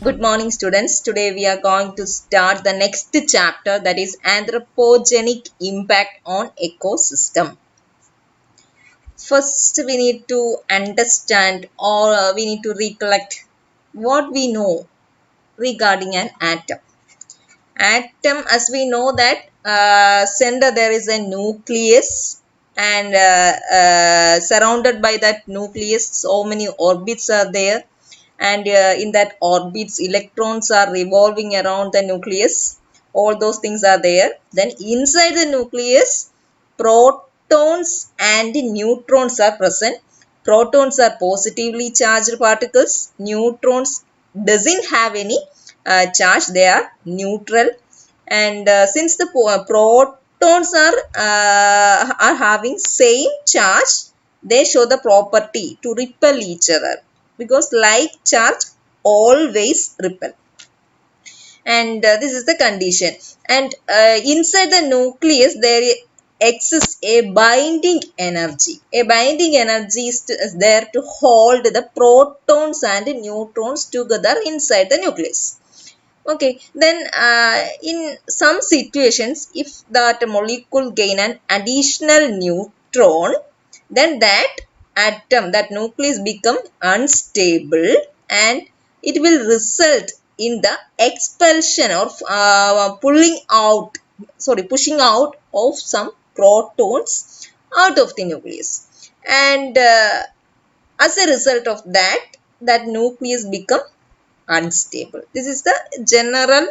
Good morning, students. Today we are going to start the next chapter, that is anthropogenic impact on ecosystem. First, we need to understand or we need to recollect what we know regarding an atom. Atom, as we know that center there is a nucleus, and surrounded by that nucleus so many orbits are there, and in that orbits electrons are revolving around the nucleus. All those things are there. Then inside the nucleus, protons and neutrons are present. Protons are positively charged particles. Neutrons doesn't have any charge, they are neutral. And since the protons are having same charge, they show the property to repel each other, because like charge always repel. And this is the condition. And inside the nucleus there exists a binding energy. A binding energy is there to hold the protons and neutrons together inside the nucleus. Okay, then in some situations, if that molecule gain an additional neutron, then that atom, that nucleus become unstable, and it will result in the expulsion or pushing out of some protons out of the nucleus. And as a result of that, that nucleus become unstable. This is the general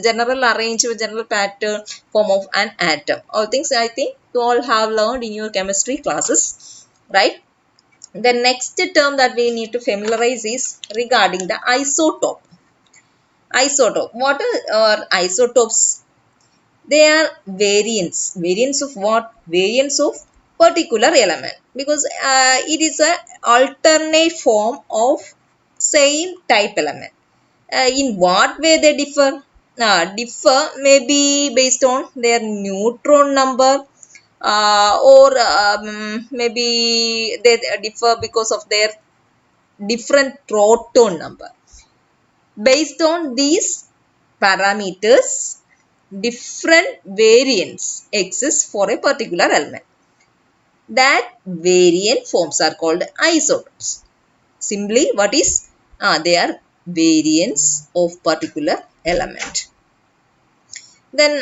general arrangement, general pattern form of an atom. All things I think you all have learned in your chemistry classes, right? The next term that we need to familiarize is regarding the isotope. Isotope. What are isotopes? They are variants. Variants of what? Variants of particular element, because it is a alternate form of same type element. In what way they differ? Differ maybe based on their neutron number, or maybe they differ because of their different proton number. Based on these parameters, different variants exist for a particular element. That variant forms are called isotopes. Simply, what is? They are variants of particular element. Then,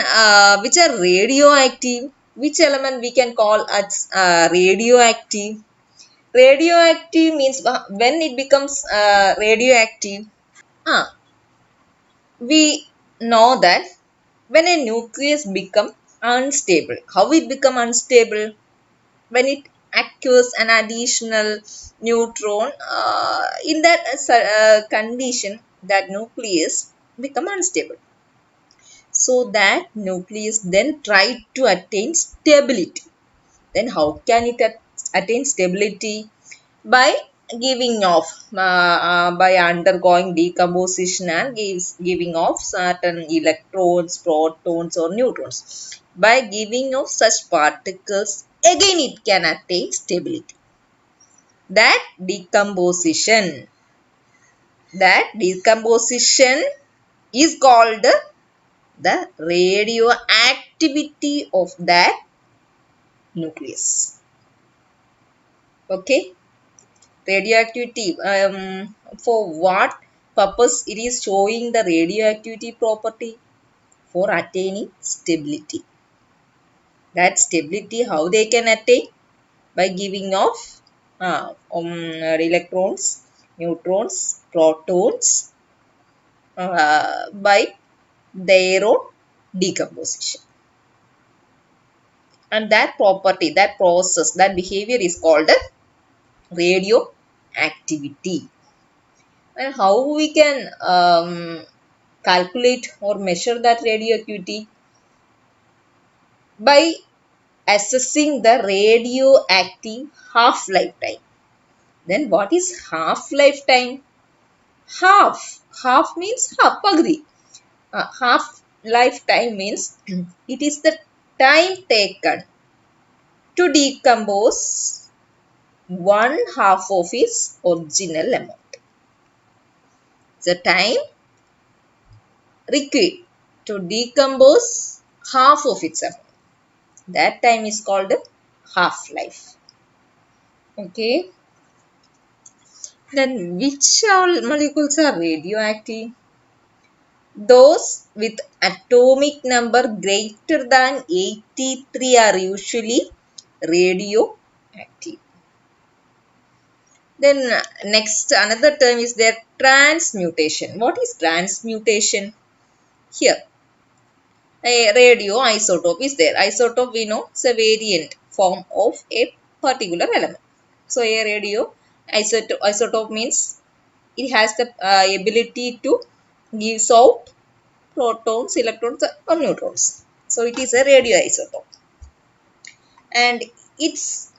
which are radioactive? Which element we can call as radioactive? Radioactive means when it becomes radioactive, we know that when a nucleus become unstable, how it become unstable? When it acquires an additional neutron, in that condition, that nucleus become unstable. So that nucleus then try to attain stability. Then how can it attain stability? By giving off, by undergoing decomposition and giving off certain electrons, protons or neutrons. By giving off such particles, again it can attain stability. That decomposition is called the radioactivity of that nucleus. Okay. Radioactivity, for what purpose it is showing the radioactivity property? For attaining stability. That stability, how they can attain? By giving off electrons, neutrons, protons, by their own decomposition. And that property, that process, that behavior is called radioactivity. And how we can calculate or measure that radioactivity? By assessing the radioactive half-life time. Then what is half-life time? Half means half, agree. Half-life time means it is the time taken to decompose one half of its original amount. The time required to decompose half of its amount. That time is called half-life. Okay. Then which all molecules are radioactive? Those with atomic number greater than 83 are usually radioactive. Then next another term is their transmutation. What is transmutation? Here a radioisotope is there. Isotope we know it's a variant form of a particular element. So a isotope means it has the ability to give out protons, electrons or neutrons. So it is a radioisotope. And its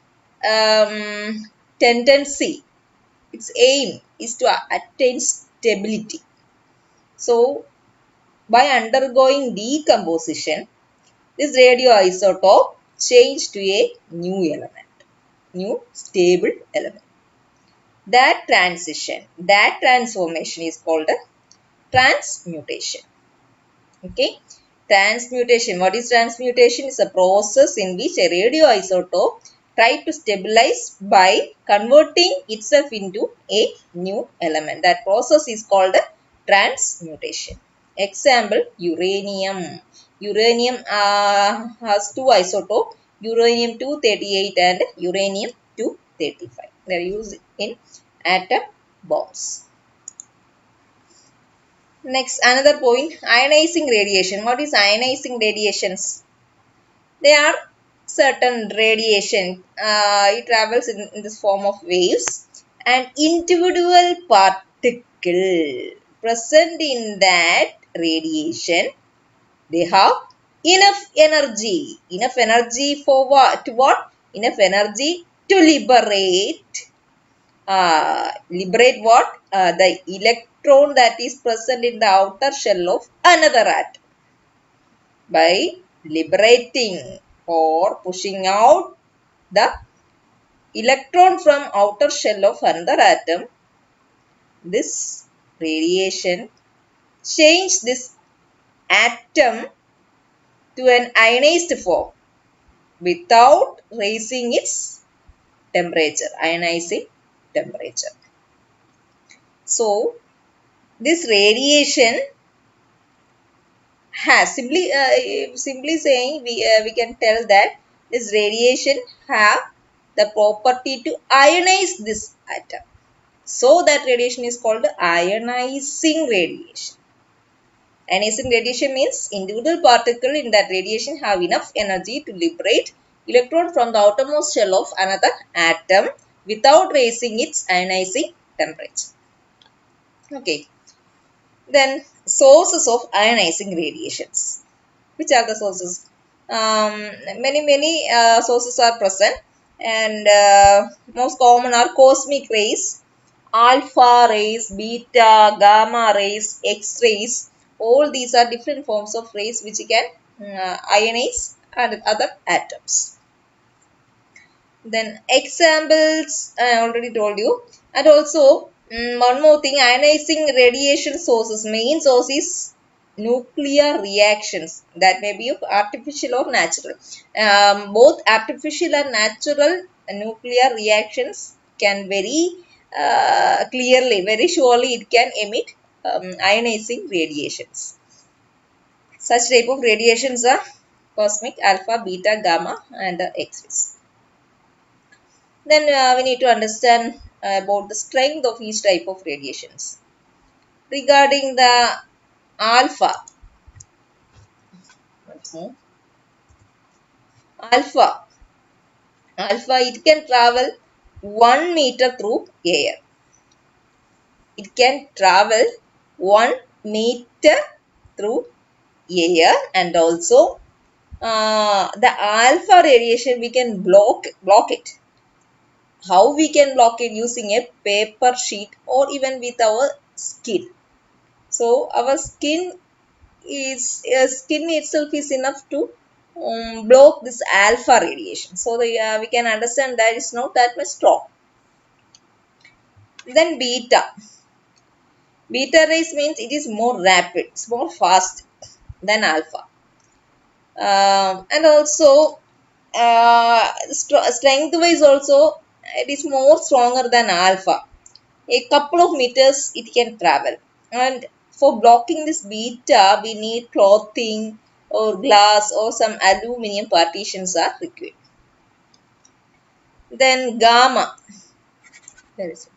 tendency, its aim is to attain stability. So by undergoing decomposition, this radioisotope changed to a new element, new stable element. That transformation is called a transmutation. Okay. Transmutation. What is transmutation? Is a process in which a radioisotope tries to stabilize by converting itself into a new element. That process is called transmutation. Example, uranium. Uranium has two isotopes, uranium-238 and uranium-235. They are used in atom bombs. Next, another point, ionizing radiation. What is ionizing radiations? They are certain radiation. It travels in this form of waves. An individual particle present in that radiation, they have enough energy. Enough energy for what? To what? Enough energy to liberate what? The electron that is present in the outer shell of another atom. By liberating or pushing out the electron from outer shell of another atom, this radiation change this atom to an ionized form without raising its temperature, ionizing temperature. So, this radiation has simply saying we can tell that this radiation have the property to ionize this atom. So that radiation is called ionizing radiation. Ionizing radiation means individual particle in that radiation have enough energy to liberate electron from the outermost shell of another atom without raising its ionizing temperature. Okay. Then sources of ionizing radiations. Which are the sources? Many sources are present, and most common are cosmic rays, alpha rays, beta, gamma rays, X-rays. All these are different forms of rays which can ionize and other atoms. Then examples I already told you, and also one more thing, ionizing radiation sources, main source is nuclear reactions that may be of artificial or natural. Both artificial and natural nuclear reactions can very clearly, very surely it can emit ionizing radiations. Such type of radiations are cosmic, alpha, beta, gamma and X-rays. Then we need to understand about the strength of each type of radiations. Regarding the alpha, alpha, alpha, it can travel 1 meter through air. It can travel 1 meter through air, and also the alpha radiation we can block it. How we can block it? Using a paper sheet or even with our skin. So our skin itself is enough to block this alpha radiation. So we can understand that it's not that much strong. Then beta. Beta rays means it is more rapid, it's more fast than alpha. And also strength wise also it is more stronger than alpha. A couple of meters it can travel, and for blocking this beta we need clothing or glass or some aluminum partitions are required. Then gamma, where is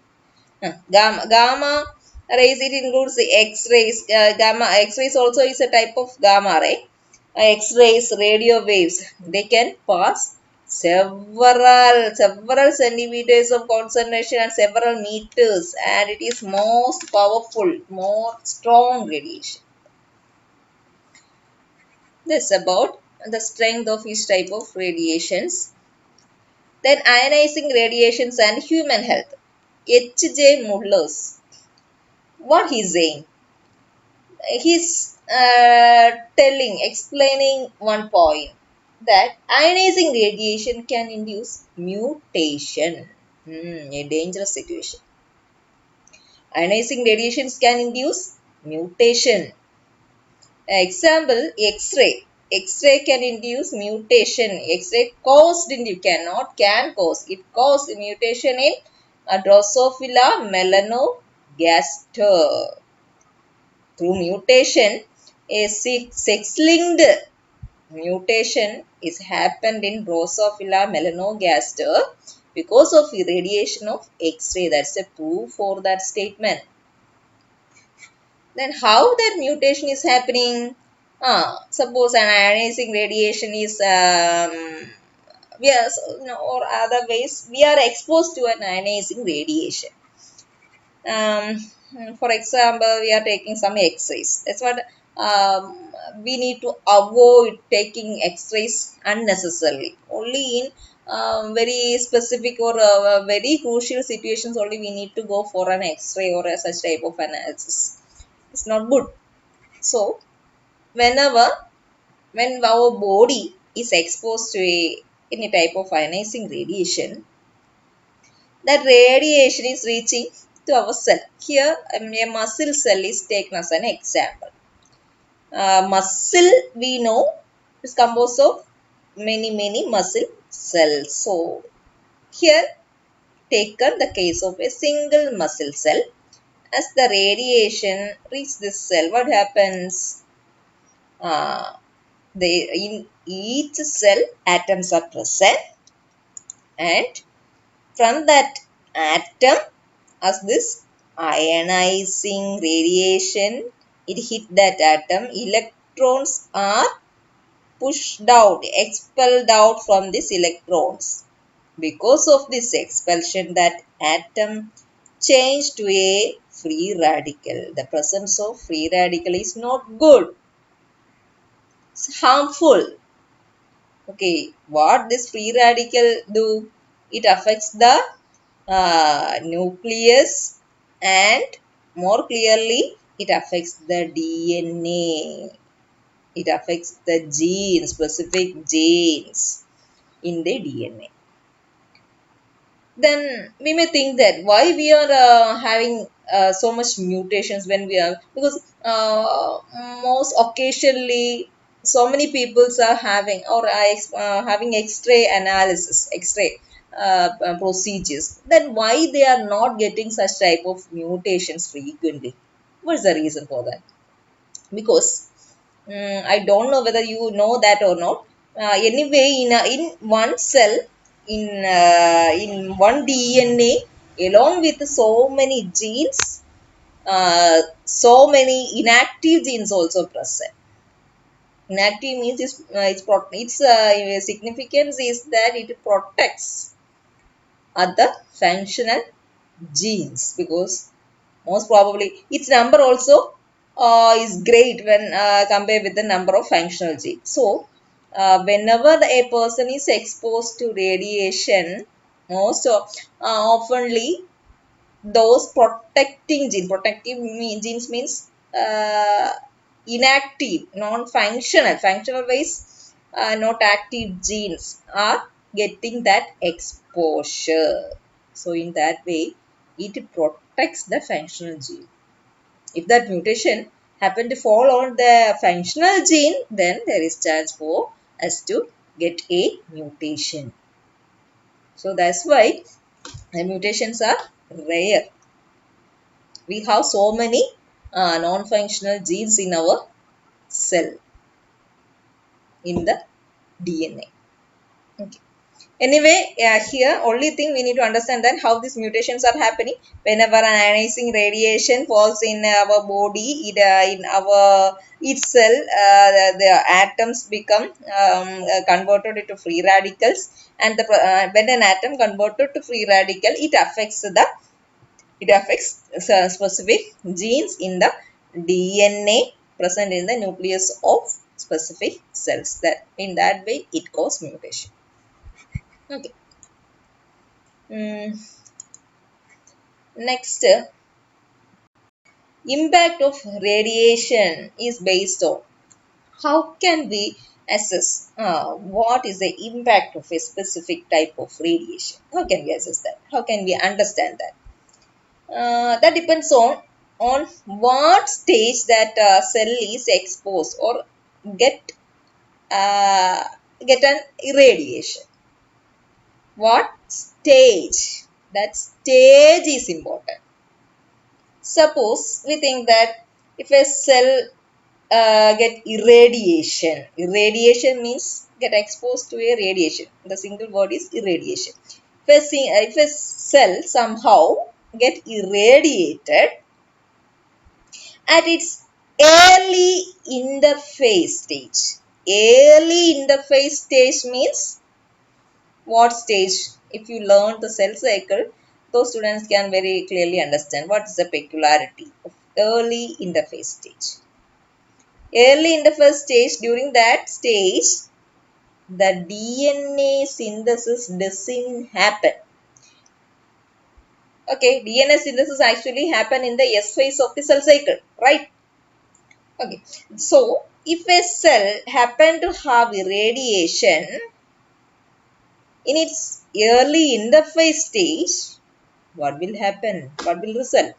it? Gamma rays, it includes the X-rays. Gamma X-rays also is a type of gamma ray. X-rays, radio waves, they can pass several centimeters of concentration and several meters, and it is most powerful, more strong radiation. That's about the strength of each type of radiations. Then ionizing radiations and human health. H.J. Mullers, what he's saying? He's explaining one point, that ionizing radiation can induce mutation. A dangerous situation. Ionizing radiations can induce mutation. Example, X-ray. X-ray can induce mutation. X-ray can cause. It causes mutation in Drosophila melanogaster. Through mutation, a sex-linked mutation is happened in Drosophila melanogaster because of irradiation of X-ray. That's a proof for that statement. Then how that mutation is happening? Suppose an ionizing radiation is or other ways we are exposed to an ionizing radiation. For example, we are taking some X-rays. That's what we need to avoid taking X-rays unnecessarily. Only in very specific or very crucial situations only we need to go for an X-ray or such type of analysis. It's not good. So, whenever when our body is exposed to any type of ionizing radiation, that radiation is reaching to our cell. Here, a muscle cell is taken as an example. Muscle, we know, is composed of many muscle cells. So, here taken the case of a single muscle cell. As the radiation reaches this cell, what happens? In each cell, atoms are present, and from that atom, as this ionizing radiation, it hit that atom, electrons are pushed out, expelled out from these electrons. Because of this expulsion, that atom changed to a free radical. The presence of free radical is not good. It's harmful. Okay, what this free radical do? It affects the nucleus, and more clearly it affects the DNA. It affects the genes, specific genes in the DNA. Then we may think that why we are having so much mutations when we are, because most occasionally so many peoples are having or are having X-ray analysis, X-ray procedures. Then why they are not getting such type of mutations frequently? What is the reason for that? Because I don't know whether you know that or not. Anyway, in one cell, in one DNA, along with so many genes, so many inactive genes also present. Inactive means its significance is that it protects other functional genes, because most probably its number also is great when compared with the number of functional genes. So, whenever a person is exposed to radiation, most oftenly those genes means inactive, non-functional, functional wise not active genes are getting that exposure. So in that way, it protects the functional gene. If that mutation happen to fall on the functional gene, then there is chance for us to get a mutation. So that's why the mutations are rare. We have so many non-functional genes in our cell, in the DNA. Okay. Anyway, here only thing we need to understand that how these mutations are happening. Whenever an ionizing radiation falls in our body, in our each cell, the atoms become converted into free radicals, and when an atom converted to free radical, it affects specific genes in the DNA present in the nucleus of specific cells. That in that way it causes mutation. Okay. Next, impact of radiation is based on how can we assess what is the impact of a specific type of radiation. How can we assess that? How can we understand that? That depends on what stage that cell is exposed or get uh, get an irradiation. What stage? That stage is important. Suppose we think that if a cell get irradiation means get exposed to a radiation. The single word is irradiation. If a cell somehow get irradiated at its early interphase stage. Early interphase stage means what stage? If you learn the cell cycle, those students can very clearly understand what is the peculiarity of early interphase stage. Early interphase stage, during that stage, the DNA synthesis doesn't happen. Okay, DNA synthesis actually happen in the S phase of the cell cycle, right? Okay, so if a cell happen to have irradiation in its early interphase stage, what will happen? What will result?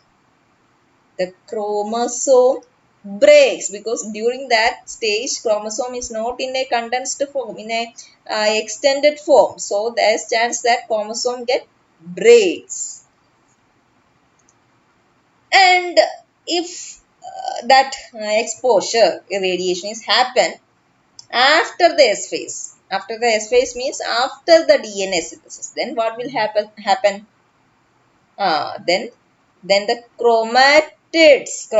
The chromosome breaks, because during that stage chromosome is not in a condensed form, in a extended form. So there's chance that chromosome get breaks. And if that exposure irradiation is happen after the S phase, after the S phase means after the DNA synthesis, then what will happen? Then the chromatids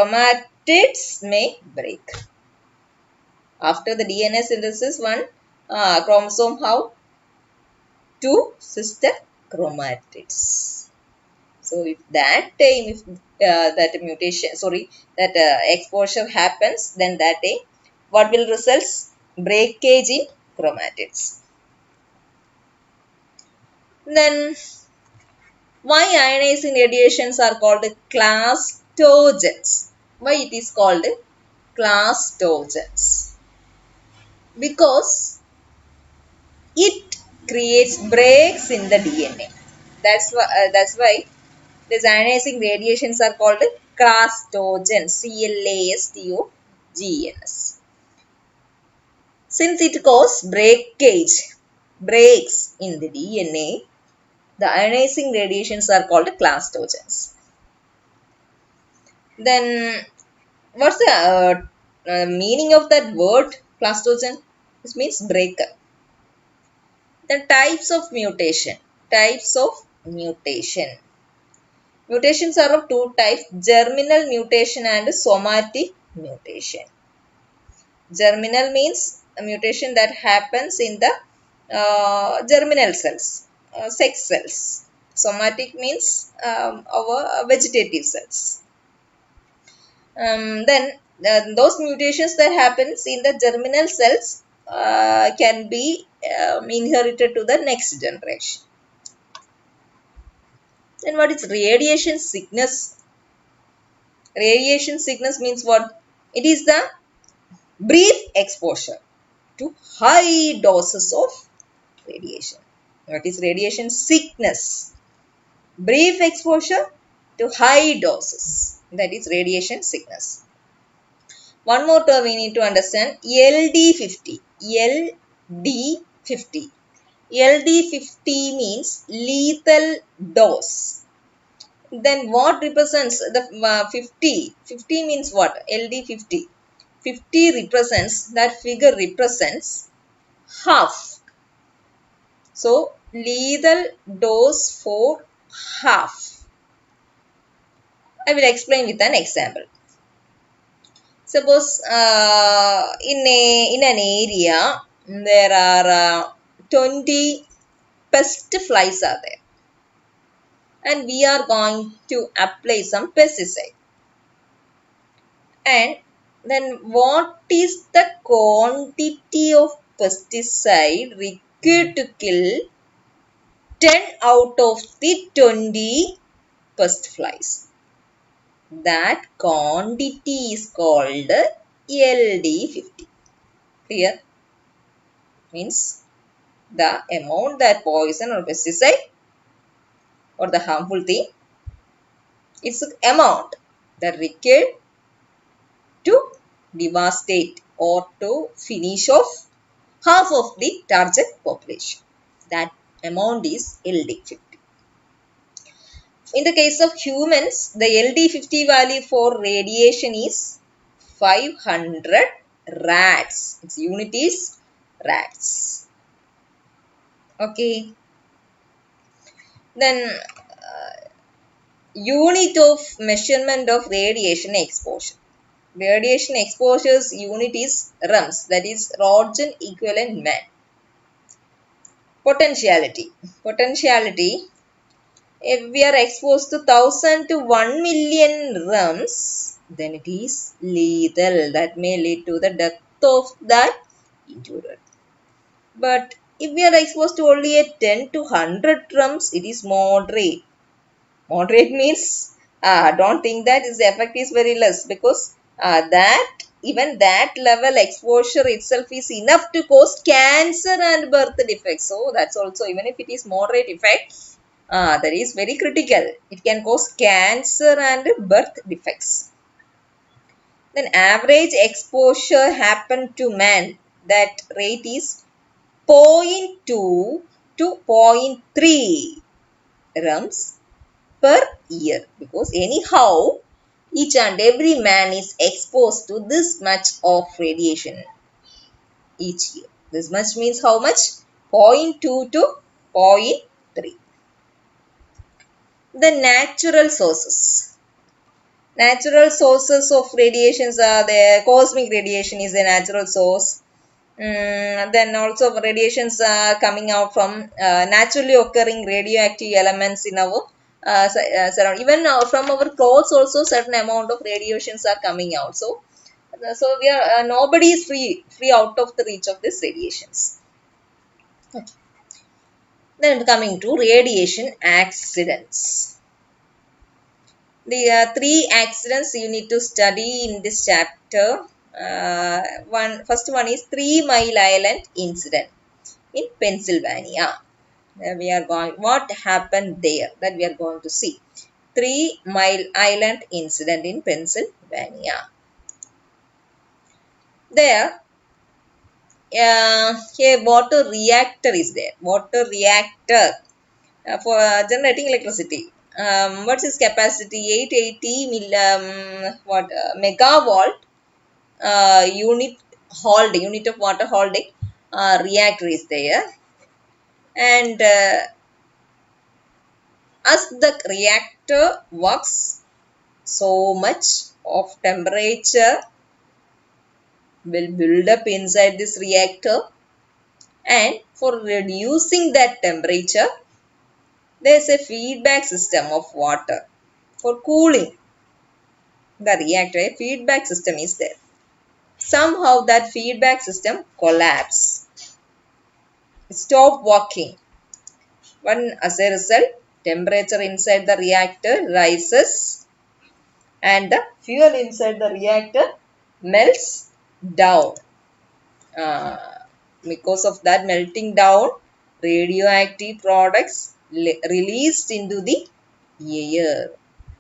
may break. After the DNA synthesis, one chromosome have two sister chromatids. So if that time, if that mutation, that exposure happens, then that time what will result? Breakage in chromatids. Then why ionizing radiations are called clastogens? Why it is called clastogens? Because it creates breaks in the DNA. That's why these ionizing radiations are called clastogens. Clastogens. Since it causes breaks in the DNA, the ionizing radiations are called clastogens. Then, what's the meaning of that word clastogen? This means breaker. The types of mutation. Mutations are of two types: germinal mutation and somatic mutation. Germinal means a mutation that happens in the germinal cells, sex cells. Somatic means our vegetative cells. Then those mutations that happens in the germinal cells can be inherited to the next generation. Then what is radiation sickness? Radiation sickness means what? It is the brief exposure to high doses of radiation. What is radiation sickness? Brief exposure to high doses. That is radiation sickness. One more term we need to understand, LD50. LD50. LD50 means lethal dose. Then what represents the 50? 50 means what? LD50. 50 represents, that figure represents half. So lethal dose for half. I will explain with an example. Suppose in an area there are 20 pest flies are there, and we are going to apply some pesticide. And then what is the quantity of pesticide required to kill 10 out of the 20 pest flies? That quantity is called LD50. Clear? Means the amount that poison or pesticide or the harmful thing, it's the amount that required to devastate or to finish off half of the target population. That amount is LD50. In the case of humans, the LD50 value for radiation is 500 rats. Its unit is rats. Okay. Then unit of measurement of radiation exposure. Radiation exposure's unit is REMS, that is Roentgen equivalent man. Potentiality. Potentiality. If we are exposed to 1000 to 1 million REMS, then it is lethal. That may lead to the death of that individual. But if we are exposed to only a 10 to 100 REMS, it is moderate. Moderate means don't think that its effect is very less, because that even that level exposure itself is enough to cause cancer and birth defects. So that's also, even if it is moderate effect, that is very critical. It can cause cancer and birth defects. Then average exposure happened to man, that rate is 0.2 to 0.3 REMS per year, because anyhow each and every man is exposed to this much of radiation each year. This much means how much? 0.2 to 0.3. The natural sources. Natural sources of radiations are there. Cosmic radiation is a natural source. Then also radiations are coming out from naturally occurring radioactive elements in our surround. Even from our clothes also certain amount of radiations are coming out. So we are nobody is free out of the reach of these radiations. Okay. Then coming to radiation accidents. The three accidents you need to study in this chapter. First one is 3 Mile Island incident in Pennsylvania. We are going, what happened there, that we are going to see. 3 Mile Island incident in Pennsylvania. There a water reactor is there. Water reactor for generating electricity. What's its capacity? 880 megavolt unit of water holding reactor is there. And as the reactor works, so much of temperature will build up inside this reactor, and for reducing that temperature there is a feedback system of water. For cooling the reactor, a feedback system is there. Somehow that feedback system collapsed, stopped working. When as a result, temperature inside the reactor rises and the fuel inside the reactor melts down. Because of that melting down, radioactive products released into the air.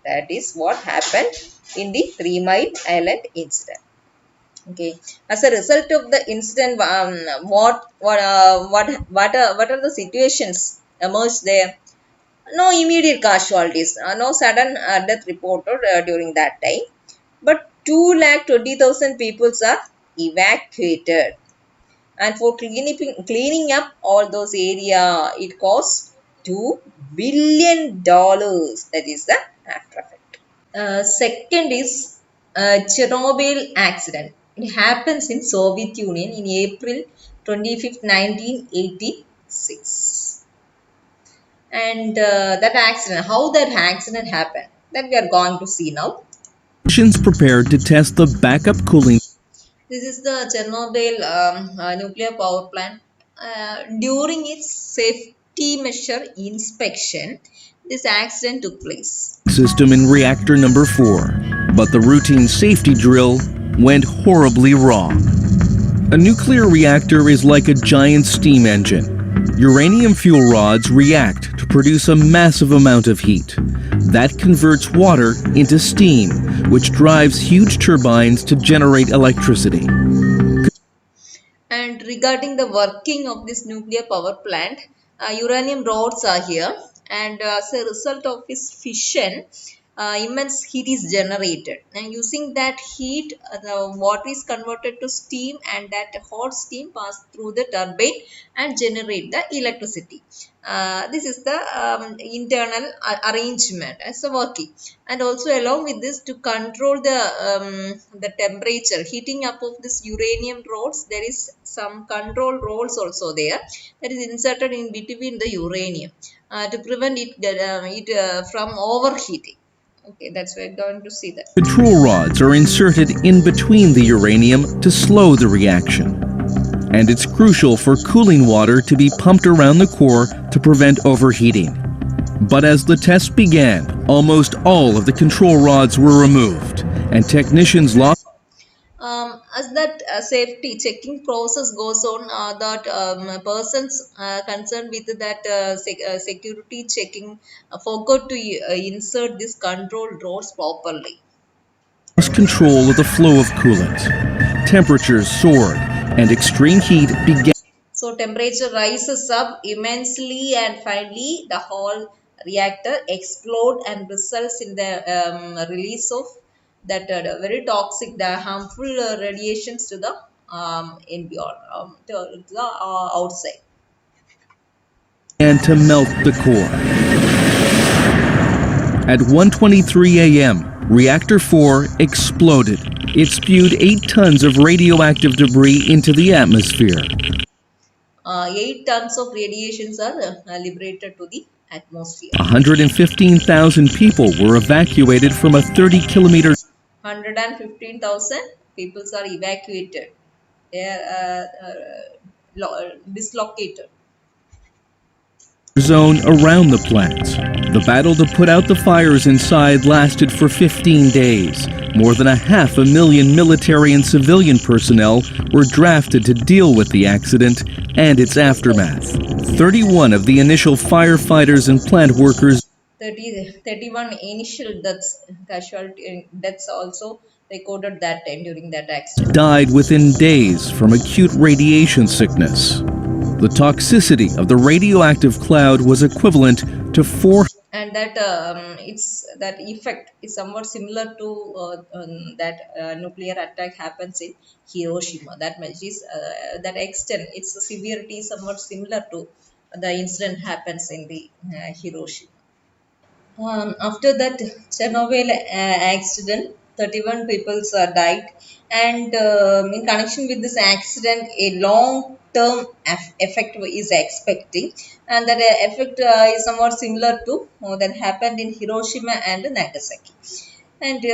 That is what happened in the 3 Mile Island incident. Okay, as a result of the incident, what are the situations emerged there? No immediate casualties, no sudden death reported during that time, but 220,000 people are evacuated. And for cleaning up all those area, it costs $2 billion. That is the after effect. Second is Chernobyl accident. It happens in Soviet Union in April 25th, 1986. And how that accident happened, that we are going to see now. Missions prepared to test the backup cooling. This is the Chernobyl nuclear power plant. During its safety measure inspection, this accident took place. System in reactor number 4, but the routine safety drill went horribly wrong. A nuclear reactor is like a giant steam engine. Uranium fuel rods react to produce a massive amount of heat. That converts water into steam, which drives huge turbines to generate electricity. And regarding the working of this nuclear power plant, uranium rods are here, and as a result of its fission, immense heat is generated. And using that heat, the water is converted to steam, and that hot steam passes through the turbine and generate the electricity. This is the internal arrangement as a working, and also along with this, to control the temperature heating up of this uranium rods, there is some control rods also there, that is inserted in between the uranium to prevent it from overheating. Okay, that's why we're going to see that. Control rods are inserted in between the uranium to slow the reaction. And it's crucial for cooling water to be pumped around the core to prevent overheating. But as the test began, almost all of the control rods were removed, and technicians lost. As that safety checking process goes on, that persons concerned with that security checking forgot to insert this control rods properly. Lost control of the flow of coolant. Temperatures soared, and extreme heat began. So temperature rises up immensely, and finally the whole reactor explode and results in the release of that very toxic, the harmful radiations to the environment, to the outside. And to melt the core. At 1:23 a.m., Reactor 4 exploded. It spewed 8 tons of radioactive debris into the atmosphere. 8 tons of radiations are liberated to the atmosphere. 115,000 people were evacuated from a 30-kilometer 115,000 people are evacuated. They are dislocated. zone around the plant. The battle to put out the fires inside lasted for 15 days. More than 500,000 military and civilian personnel were drafted to deal with the accident and its aftermath. 31 of the initial firefighters and plant workers 31 initial deaths, casualty deaths also recorded that time during that accident. died within days from acute radiation sickness. The toxicity of the radioactive cloud was equivalent to 4. And that it's that effect is somewhat similar to that nuclear attack happens in Hiroshima. That much is that extent, its severity is somewhat similar to the incident happens in the Hiroshima. After that Chernobyl accident, 31 people died, and in connection with this accident, a long-term effect is expecting, and that effect is somewhat similar to that happened in Hiroshima and Nagasaki. And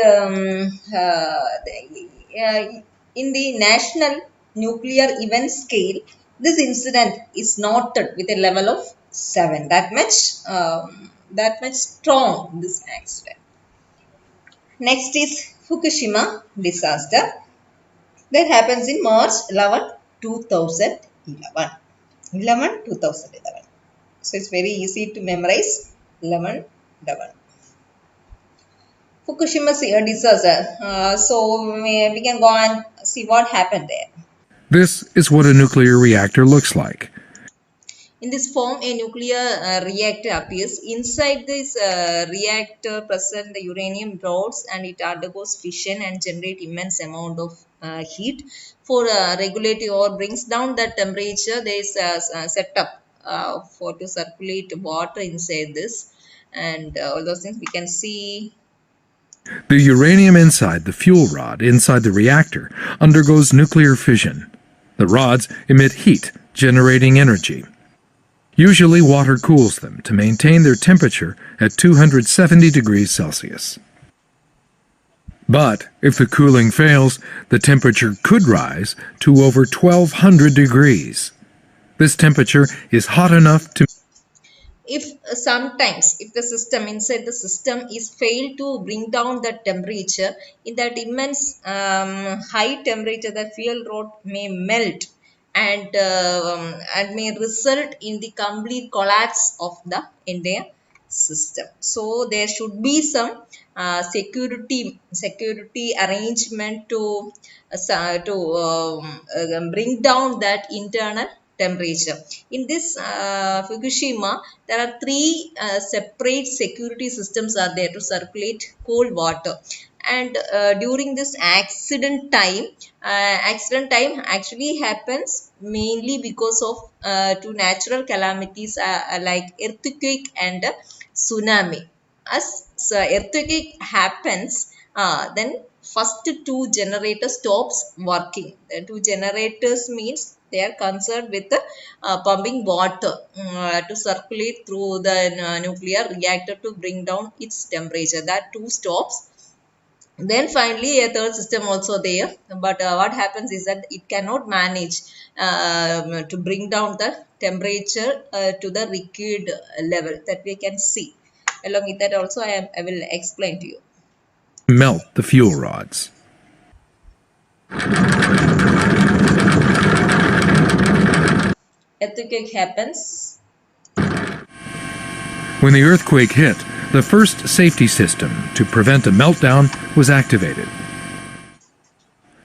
in the national nuclear event scale, this incident is noted with a level of 7. That much strong this accident. Next is Fukushima disaster that happens in March 11, 2011. 2011. So it's very easy to memorize 11, 11. Fukushima disaster. So we can go and see what happened there. This is what a nuclear reactor looks like. In this form, a nuclear reactor appears. Inside this reactor present the uranium rods and it undergoes fission and generate immense amount of heat. For regulating or brings down the temperature, there is a setup for to circulate water inside this. And all those things we can see. The uranium inside the fuel rod inside the reactor undergoes nuclear fission. The rods emit heat, generating energy. Usually water cools them to maintain their temperature at 270 degrees Celsius. But if the cooling fails, the temperature could rise to over 1200 degrees. This temperature is hot enough to If sometimes if the system inside the system is failed to bring down the temperature, in that immense high temperature the fuel rod may melt and may result in the complete collapse of the entire system. So there should be some security arrangement to bring down that internal temperature. In this Fukushima, there are three separate security systems are there to circulate cold water. And during this accident time actually happens mainly because of two natural calamities like earthquake and tsunami. As earthquake happens, then first two generators stops working. The two generators means they are concerned with pumping water to circulate through the nuclear reactor to bring down its temperature. That two stops. Then finally a third system also there, but what happens is that it cannot manage to bring down the temperature to the required level that we can see. Along with that also I will explain to you. melt the fuel rods. Earthquake happens. When the earthquake hit, the first safety system to prevent a meltdown was activated.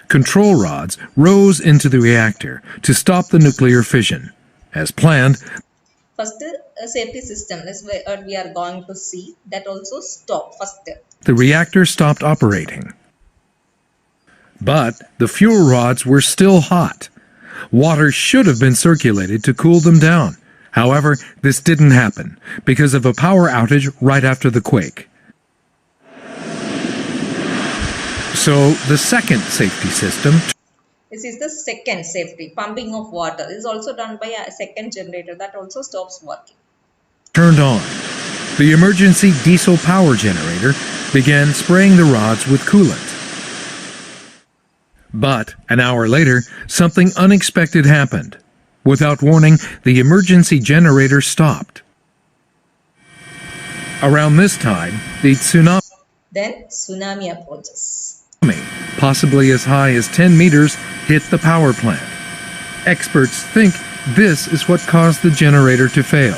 Control rods rose into the reactor to stop the nuclear fission. As planned, First safety system, that's what we are going to see, that also stop first. the reactor stopped operating. But the fuel rods were still hot. Water should have been circulated to cool them down. However, this didn't happen because of a power outage right after the quake. So the second safety system This is the second safety, pumping of water. This is also done by a second generator that also stops working. turned on. The emergency diesel power generator began spraying the rods with coolant. But an hour later, something unexpected happened. Without warning, the emergency generator stopped. Around this time, the tsunami, Then tsunami approaches. possibly as high as 10 meters, hit the power plant. Experts think this is what caused the generator to fail.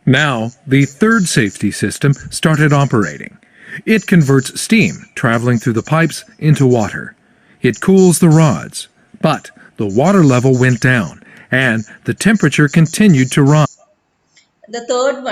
Now, the third safety system started operating. It converts steam traveling through the pipes into water. It cools the rods, but the water level went down and the temperature continued to rise. The third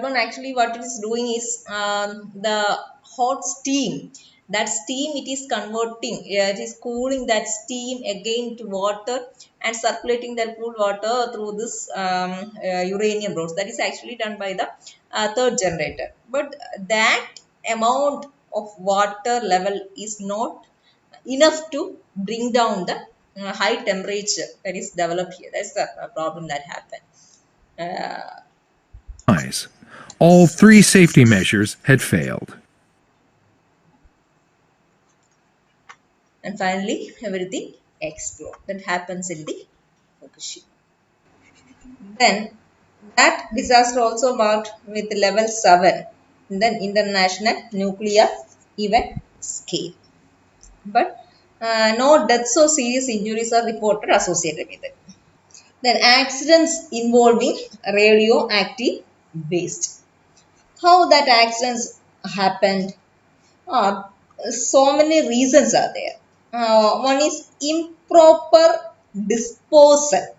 one actually what it is doing is the hot steam. That steam it is converting, it is cooling that steam again to water and circulating that cool water through this uranium rods. That is actually done by the third generator. But that amount of water level is not enough to bring down the high temperature that is developed here. That's the problem that happened. All three safety measures had failed. And finally everything explodes. That happens in the Fukushima. Then that disaster also marked with level 7 in the international nuclear event scale. But no deaths or serious injuries are reported associated with it. Then accidents involving radioactive waste. How that accidents happened? Uh, so many reasons are there. One is improper disposal.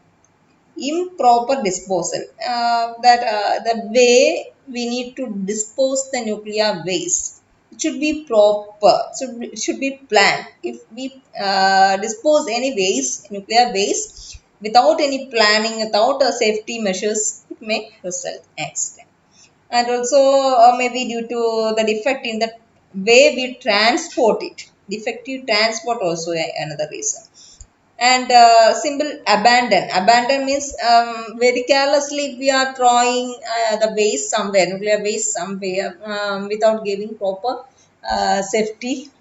Improper disposal. That the way we need to dispose the nuclear waste, it should be proper. Should be planned. If we dispose any waste, nuclear waste, without any planning, without safety measures, it may result accident. And also maybe due to the defect in the way we transport it. Defective transport also another reason. And simple abandon means very carelessly we are throwing the waste somewhere, nuclear waste somewhere, without giving proper safety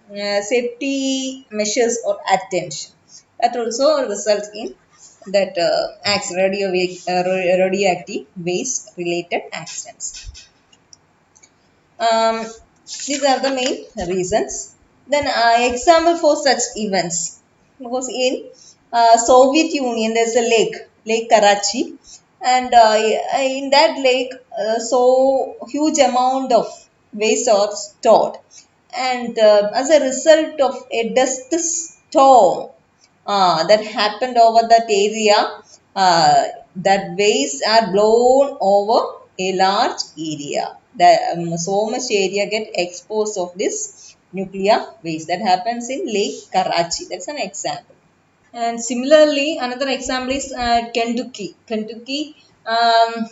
measures or attention. That also results in that radioactive waste related accidents. um, these are the main reasons. Then example for such events, because in Soviet Union there's a Lake Karachi, and in that lake so huge amount of waste are stored, and as a result of a dust storm that happened over that area, that waves are blown over a large area. So much area get exposed of this nuclear waste. That happens in Lake Karachi. That's an example. And similarly, another example is Kentucky. Kentucky,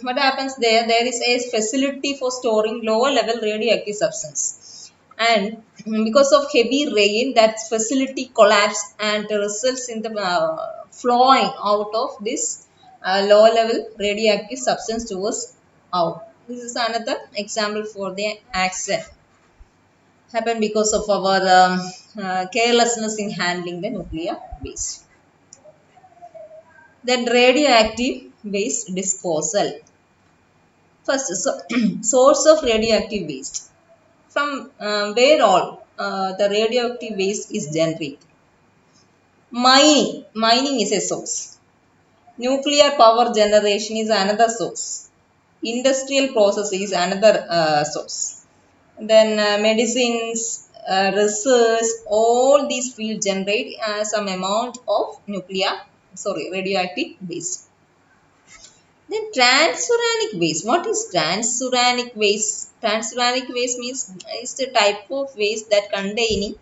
what happens there? There is a facility for storing lower level radioactive substance. And because of heavy rain, that facility collapsed and results in the flowing out of this lower level radioactive substance towards out. This is another example for the accident happened because of our carelessness in handling the nuclear waste. Then radioactive waste disposal. First, source of radioactive waste. From where all the radioactive waste is generated. Mining is a source. Nuclear power generation is another source. Industrial process is another source. Then medicines, research, all these will generate some amount of radioactive waste. Then transuranic waste. What is transuranic waste? Transuranic waste means it's the type of waste that containing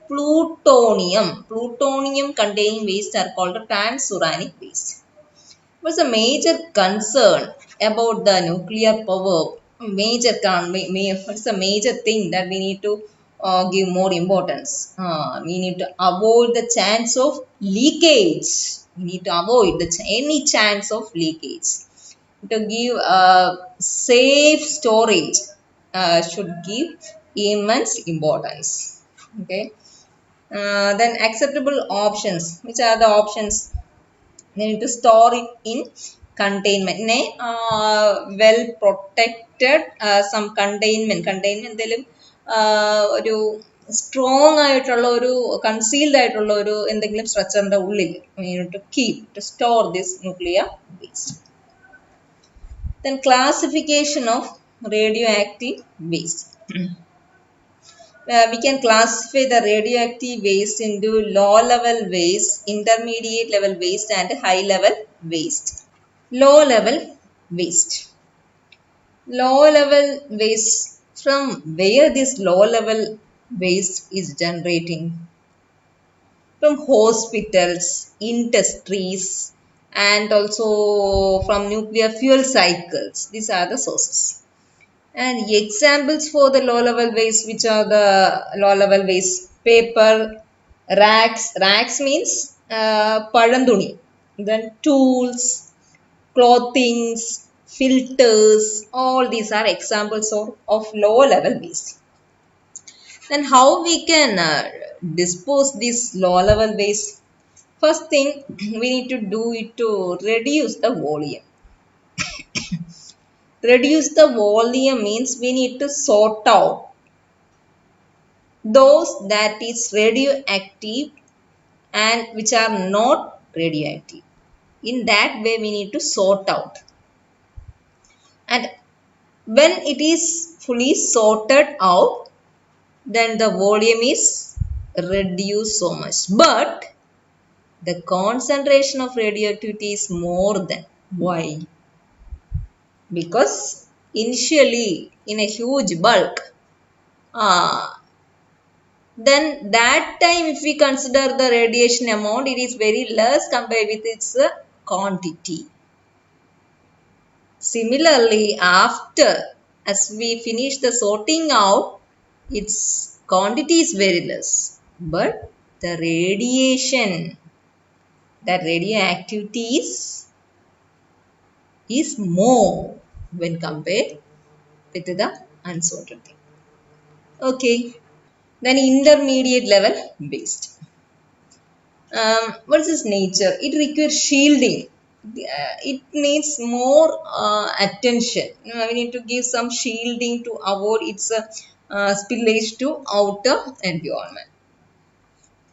plutonium. Plutonium containing waste are called transuranic waste. What's the major concern about the nuclear power? What's the major thing that we need to give more importance? We need to avoid the chance of leakage. We need to avoid any chance of leakage. To give safe storage should give immense importance. Okay. Then acceptable options. Which are the options? They need to store it in containment, in a well protected some containment എന്തെങ്കിലും ഒരു strong ആയിട്ടുള്ള ഒരു concealed ആയിട്ടുള്ള ഒരു എന്തെങ്കിലും സ്ട്രക്ചറിന്റെ ഉള്ളിൽ to keep to store this nuclear waste. Then classification of radioactive waste. We can classify the radioactive waste into low level waste, intermediate level waste and high level waste. Low level waste. Low level waste, from where this low level waste is generating? From hospitals, industries, and also from nuclear fuel cycles. These are the sources. And examples for the low level waste, which are the low level waste? Paper, rags means padanduni. Then tools, clothings, filters, all these are examples of low level waste. Then how we can dispose this low level waste? First thing we need to do it to reduce the volume. Reduce the volume means we need to sort out those that is radioactive and which are not radioactive. In that way we need to sort out. And When it is fully sorted out, then the volume is reduced so much. But the concentration of radioactivity is more than. Why? Because initially in a huge bulk, uh, then that time if we consider the radiation amount, it is very less compared with its quantity. Similarly, after as we finish the sorting out, its quantity is very less, but the radiation, that radioactivity is more when compared with the unsorted thing. Okay, then intermediate level waste. What is its nature? It requires shielding. It needs more attention. We need to give some shielding to avoid its spillage to outer environment.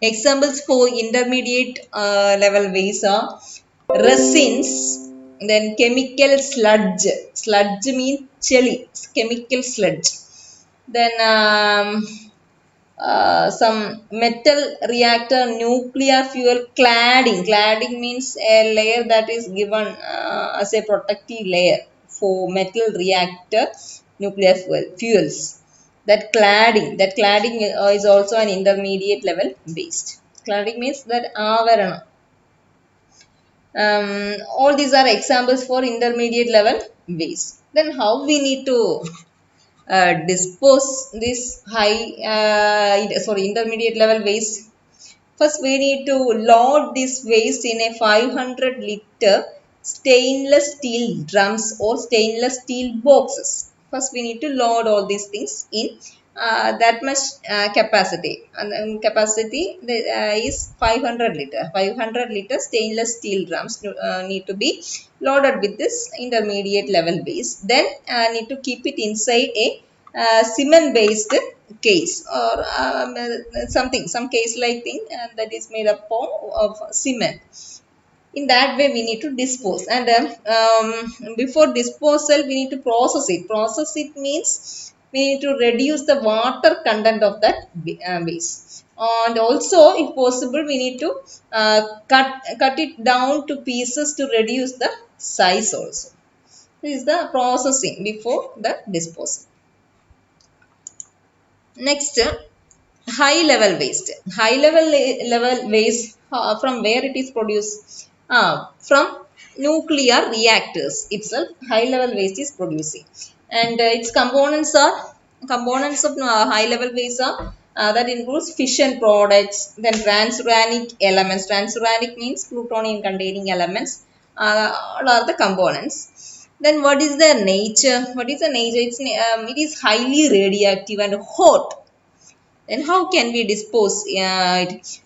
Examples for intermediate level waste are resins, then chemical sludge. Sludge means chili, chemical sludge. Then some metal reactor nuclear fuel cladding. Cladding means a layer that is given as a protective layer for metal reactor nuclear fuels. That cladding is also an intermediate level waste. Cladding means that avaranam. All these are examples for intermediate level waste. Then how we need to dispose this intermediate level waste? First we need to load this waste in a 500 liter stainless steel drums or stainless steel boxes. First we need to load all these things in that much capacity, and capacity is 500 liter. 500 liter stainless steel drums need to be loaded with this intermediate level waste. Then need to keep it inside a cement based case or some case like thing that is made up of cement. In that way we need to dispose, and before disposal we need to process it means we need to reduce the water content of that waste, and also if possible we need to cut it down to pieces to reduce the size also. This is the processing before the disposal. Next, high level waste. Level waste, from where it is produced? From nuclear reactors itself. High level waste is producing, and its components of high level waste are that includes fission products, then transuranic elements. Transuranic means plutonium containing elements. All are the components. Then what is the nature? What is the nature? It is highly radioactive and hot. Then how can we dispose it?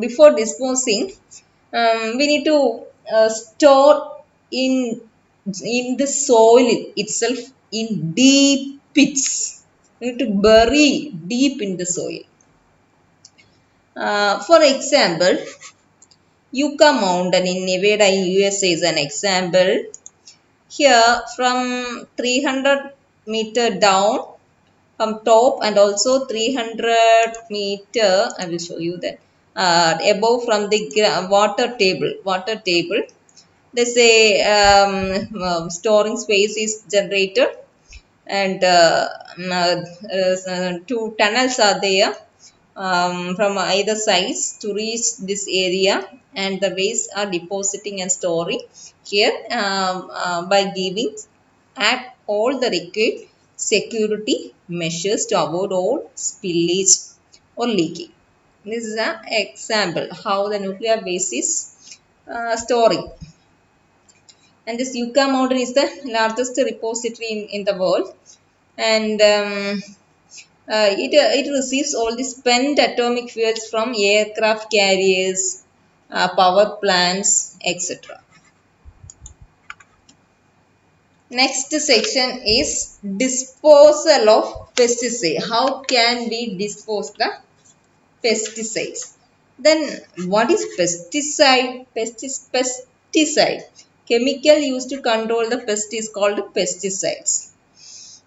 Before disposing, we need to store in the soil itself in deep pits. We need to bury deep in the soil. For example, Yucca Mountain in Nevada in USA is an example. Here from 300-meter down from top, and also 300-meter, I will show you that, above from the water table, there's a storing space is generated, and two tunnels are there from either sides to reach this area, and the waste are depositing and storing here by giving at all the required security measures to avoid all spillage or leaking. This is an example how the nuclear waste is storing. And this Yucca Mountain is the largest repository in the world, and it receives all the spent atomic fuels from aircraft carriers, power plants, etc. Next section is disposal of pesticide. How can we dispose the pesticides? Then what is pesticide? Pesticide. Chemical used to control the pest is called pesticides.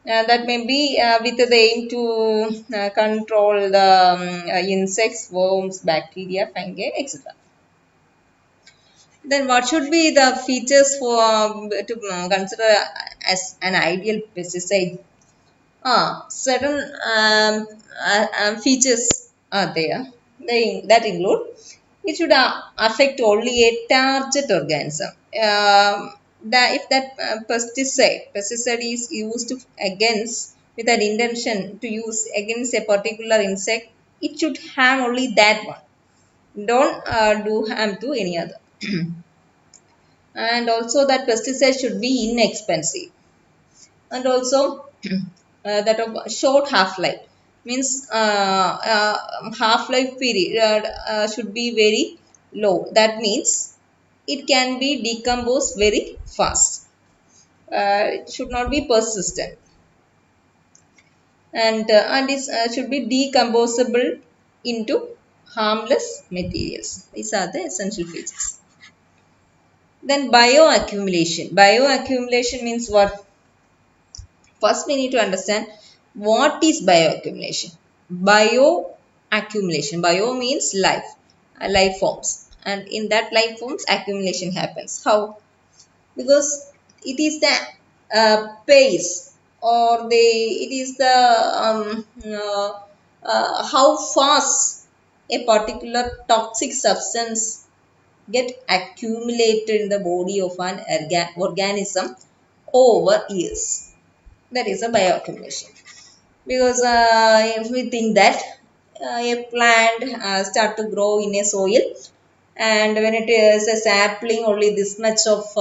That may be with the aim to control the insects, worms, bacteria, fungi, etc. Then what should be the features for to consider as an ideal pesticide? Certain features are there. That include it should affect only a target organism. If that pesticide is used against with an intention to use against a particular insect, it should have only that one. Don't do harm to any other. And also that pesticide should be inexpensive, and also that of short half-life means half-life period should be very low. That means it can be decomposed very fast. It should not be persistent, and it should be decomposable into harmless materials. These are the essential features. Then bioaccumulation. Bioaccumulation means what? First, we need to understand what is bioaccumulation. Bioaccumulation. Bio means life, life forms, and in that life forms, accumulation happens. How? Because it is the pace, or it is the how fast a particular toxic substance get accumulated in the body of an organism over years. That is a bioaccumulation. Because if we think that a plant start to grow in a soil, and when it is a sapling, only this much of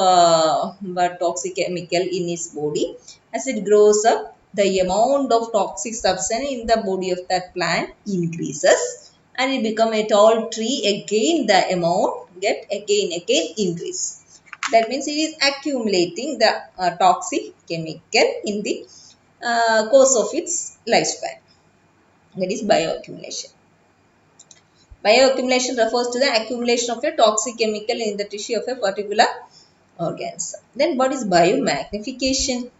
toxic chemical in its body, as it grows up, the amount of toxic substance in the body of that plant increases, and it become a tall tree. Again the amount get again increase. That means it is accumulating the toxic chemical in the course of its lifespan. That is bioaccumulation. Bioaccumulation refers to the accumulation of a toxic chemical in the tissue of a particular organism. Then what is biomagnification?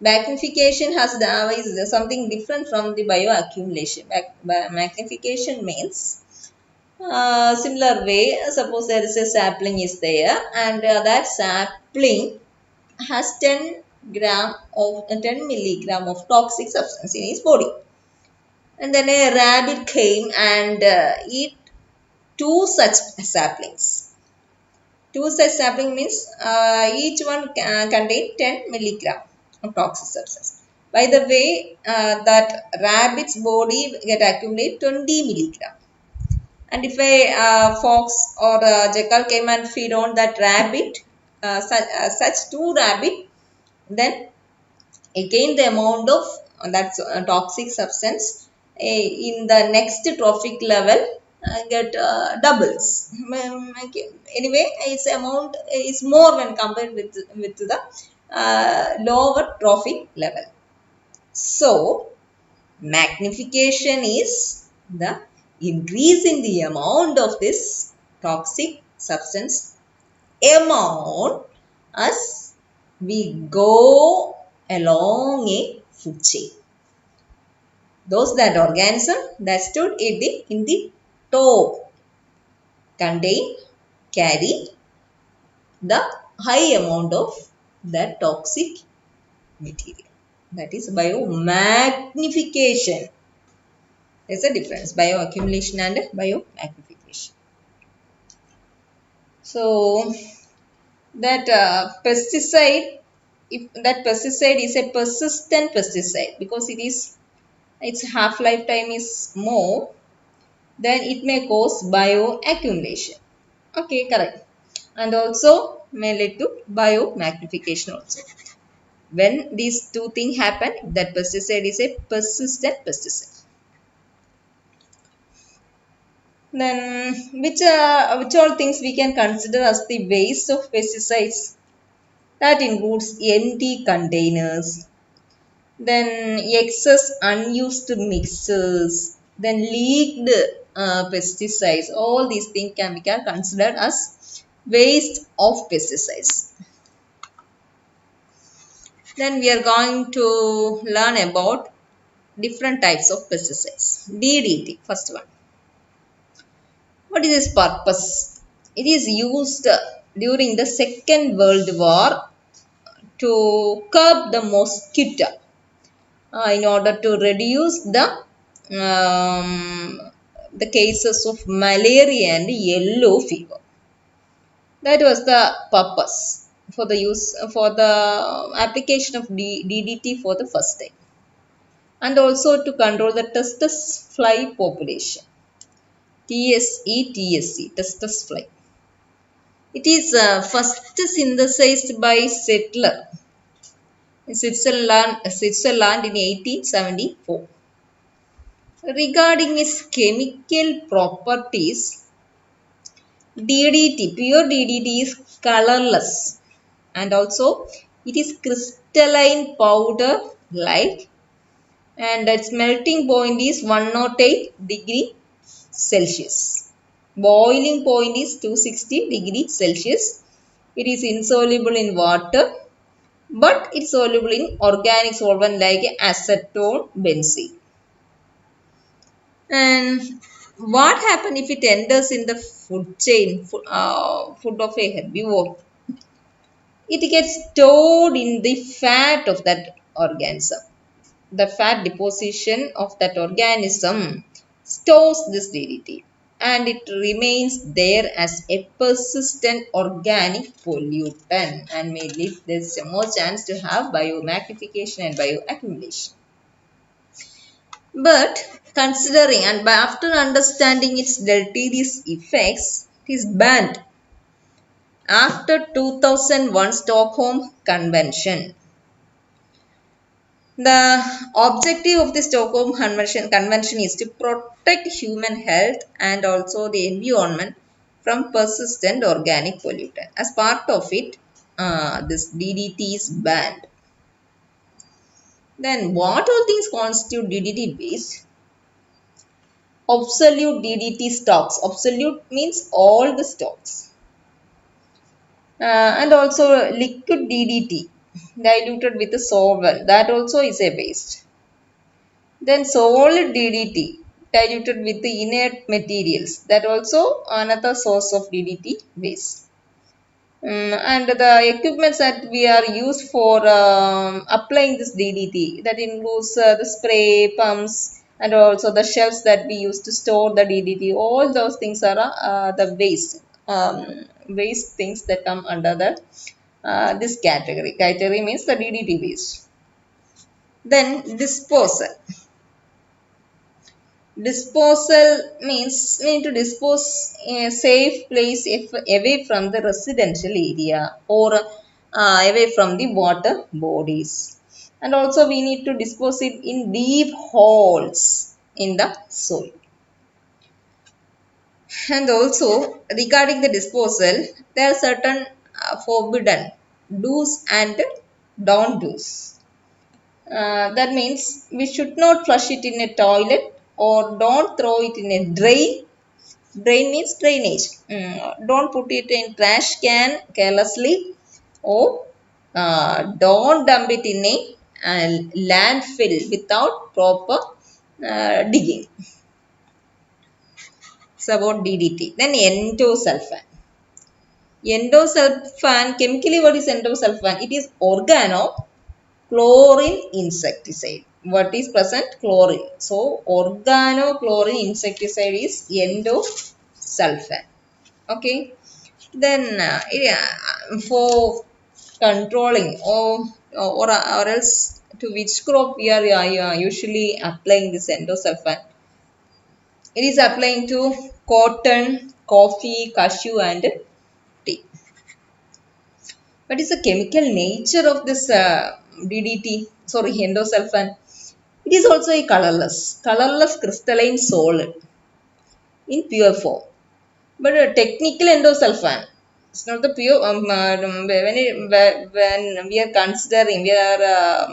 Magnification is something different from the bioaccumulation. Magnification means similar way, suppose there is a sapling is there, and that sapling has 10 milligram of toxic substance in his body. And then a rabbit came and eat two such saplings. Two such saplings means each one contain 10 milligram of toxic substance. By the way, that rabbit's body get accumulate 20 milligram. And if a fox or a jackal came and feed on that rabbit, such two rabbit, then again the amount of that toxic substance in the next trophic level get doubles. Anyway, its amount is more when compared with the lower trophic level. So magnification is the increase in the amount of this toxic substance amount as we go along a food chain. Those that organism that stood in the top carry the high amount of that toxic material. That is biomagnification. There's a difference, bioaccumulation and biomagnification. So that pesticide, if that pesticide is a persistent pesticide, because its half-life time is more, then it may cause bioaccumulation. Okay, correct. And also may lead to biomagnification also. When these two things happen, that pesticide is a persistent pesticide. Then which all things we can consider as the waste of pesticides? That includes empty containers, then excess unused mixers, then leaked pesticides. All these things can be considered as waste of pesticides. Then we are going to learn about different types of pesticides. DDT, first one. What is its purpose? It is used during the Second World War to curb the mosquito in order to reduce the cases of malaria and yellow fever. That was the purpose for the use for the application of DDT for the first time, and also to control the testis fly population. TSE, testis fly. It is first synthesized by Settler in Switzerland in 1874. Regarding its chemical properties, DDT, pure DDT is colorless, and also it is crystalline powder like, and its melting point is 108 degree Celsius. Boiling point is 260 degrees Celsius. It is insoluble in water, but it's soluble in organic solvent like acetone, benzene. And what happens if it enters in the food chain, food of a herbivore? It gets stored in the fat of that organism. The fat deposition of that organism stores this DDT, and it remains there as a persistent organic pollutant, and may lead there's more chance to have biomagnification and bioaccumulation. But considering and by after understanding its deleterious effects, it is banned after 2001 Stockholm Convention. The objective of the Stockholm Convention is to protect human health and also the environment from persistent organic pollutant. As part of it, this DDT is banned. Then what all things constitute DDT waste? Absolute DDT stocks. Absolute means all the stocks. And also liquid DDT diluted with a solvent. That also is a waste. Then solid DDT diluted with the inert materials. That also another source of DDT waste. And the equipments that we are used for applying this DDT, that includes the spray pumps and also the shelves that we use to store the DDT. All those things are the waste things that come under this category. Category means the DDT waste. Then disposal. Disposal means we need to dispose in a safe place away from the residential area or away from the water bodies. And also we need to dispose it in deep holes in the soil. And also regarding the disposal, there are certain forbidden do's and don't do's. That means we should not flush it in a toilet or don't throw it in a drain. Drain means drainage. Don't put it in trash can carelessly, or don't dump it in a landfill without proper digging. It's about DDT. Then endosulfan. Endosulfan, chemically what is endosulfan? It is organochlorine insecticide. What is present? Chlorine. So, organochlorine insecticide is endosulfan. Okay. Then, for controlling or else to which crop we are usually applying this endosulfan? It is applying to cotton, coffee, cashew and tea. What is the chemical nature of this DDT? Sorry, endosulfan. It is also a colorless crystalline solid in pure form. But a technical endosulfan, it's not the pure. When we are considering, we are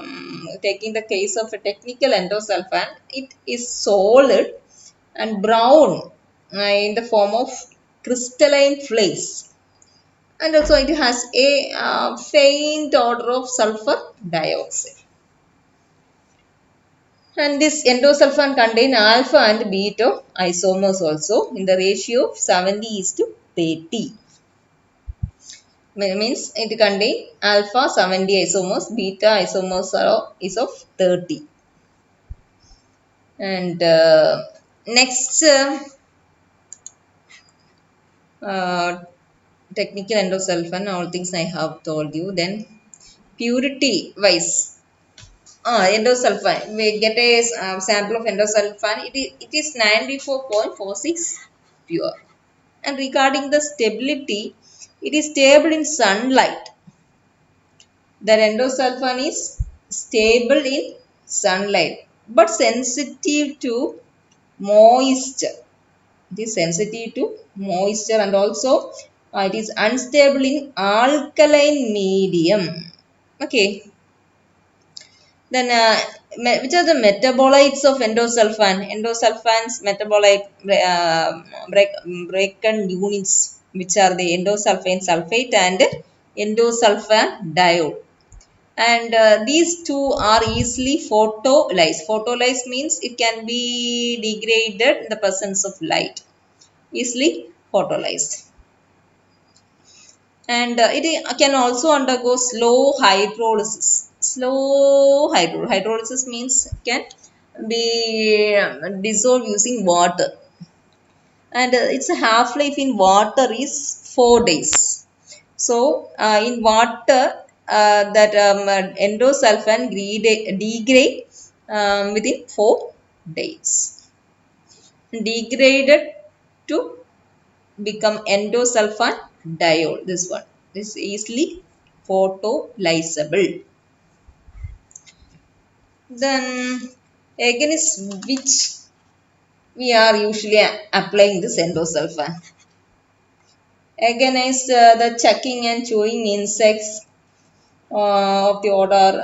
taking the case of a technical endosulfan, it is solid and brown in the form of crystalline flakes. and also it has a faint odor of sulfur dioxide. And this endosulfan contain alpha and beta isomers also in the ratio of 70 is to 30. Means it contain alpha 70 isomers, beta isomers is of 30. And next uh, technical endosulfan, all things I have told you. Then purity wise, endosulfan, we get a sample of endosulfan. It is 94.46 pure. And regarding the stability, it is stable in sunlight. The endosulfan is stable in sunlight but sensitive to moisture. It is sensitive to moisture, and also it is unstable in alkaline medium. Okay. Then which are the metabolites of endosulfan? Endosulfan's metabolite breaken units, which are the endosulfan sulfate and endosulfan diol. And these two are easily photolyzed. Photolyzed means it can be degraded in the presence of light. Easily photolyzed. And it can also undergo slow hydrolysis. Slow hydrolysis means it can be dissolved using water. And its half-life in water is 4 days. So in water, that endosulfan degrade within 4 days. Degraded to become endosulfan diol. This one. This is easily photolyzable. Then against which we are usually applying this endosulfan? Against the chucking and chewing insects of the order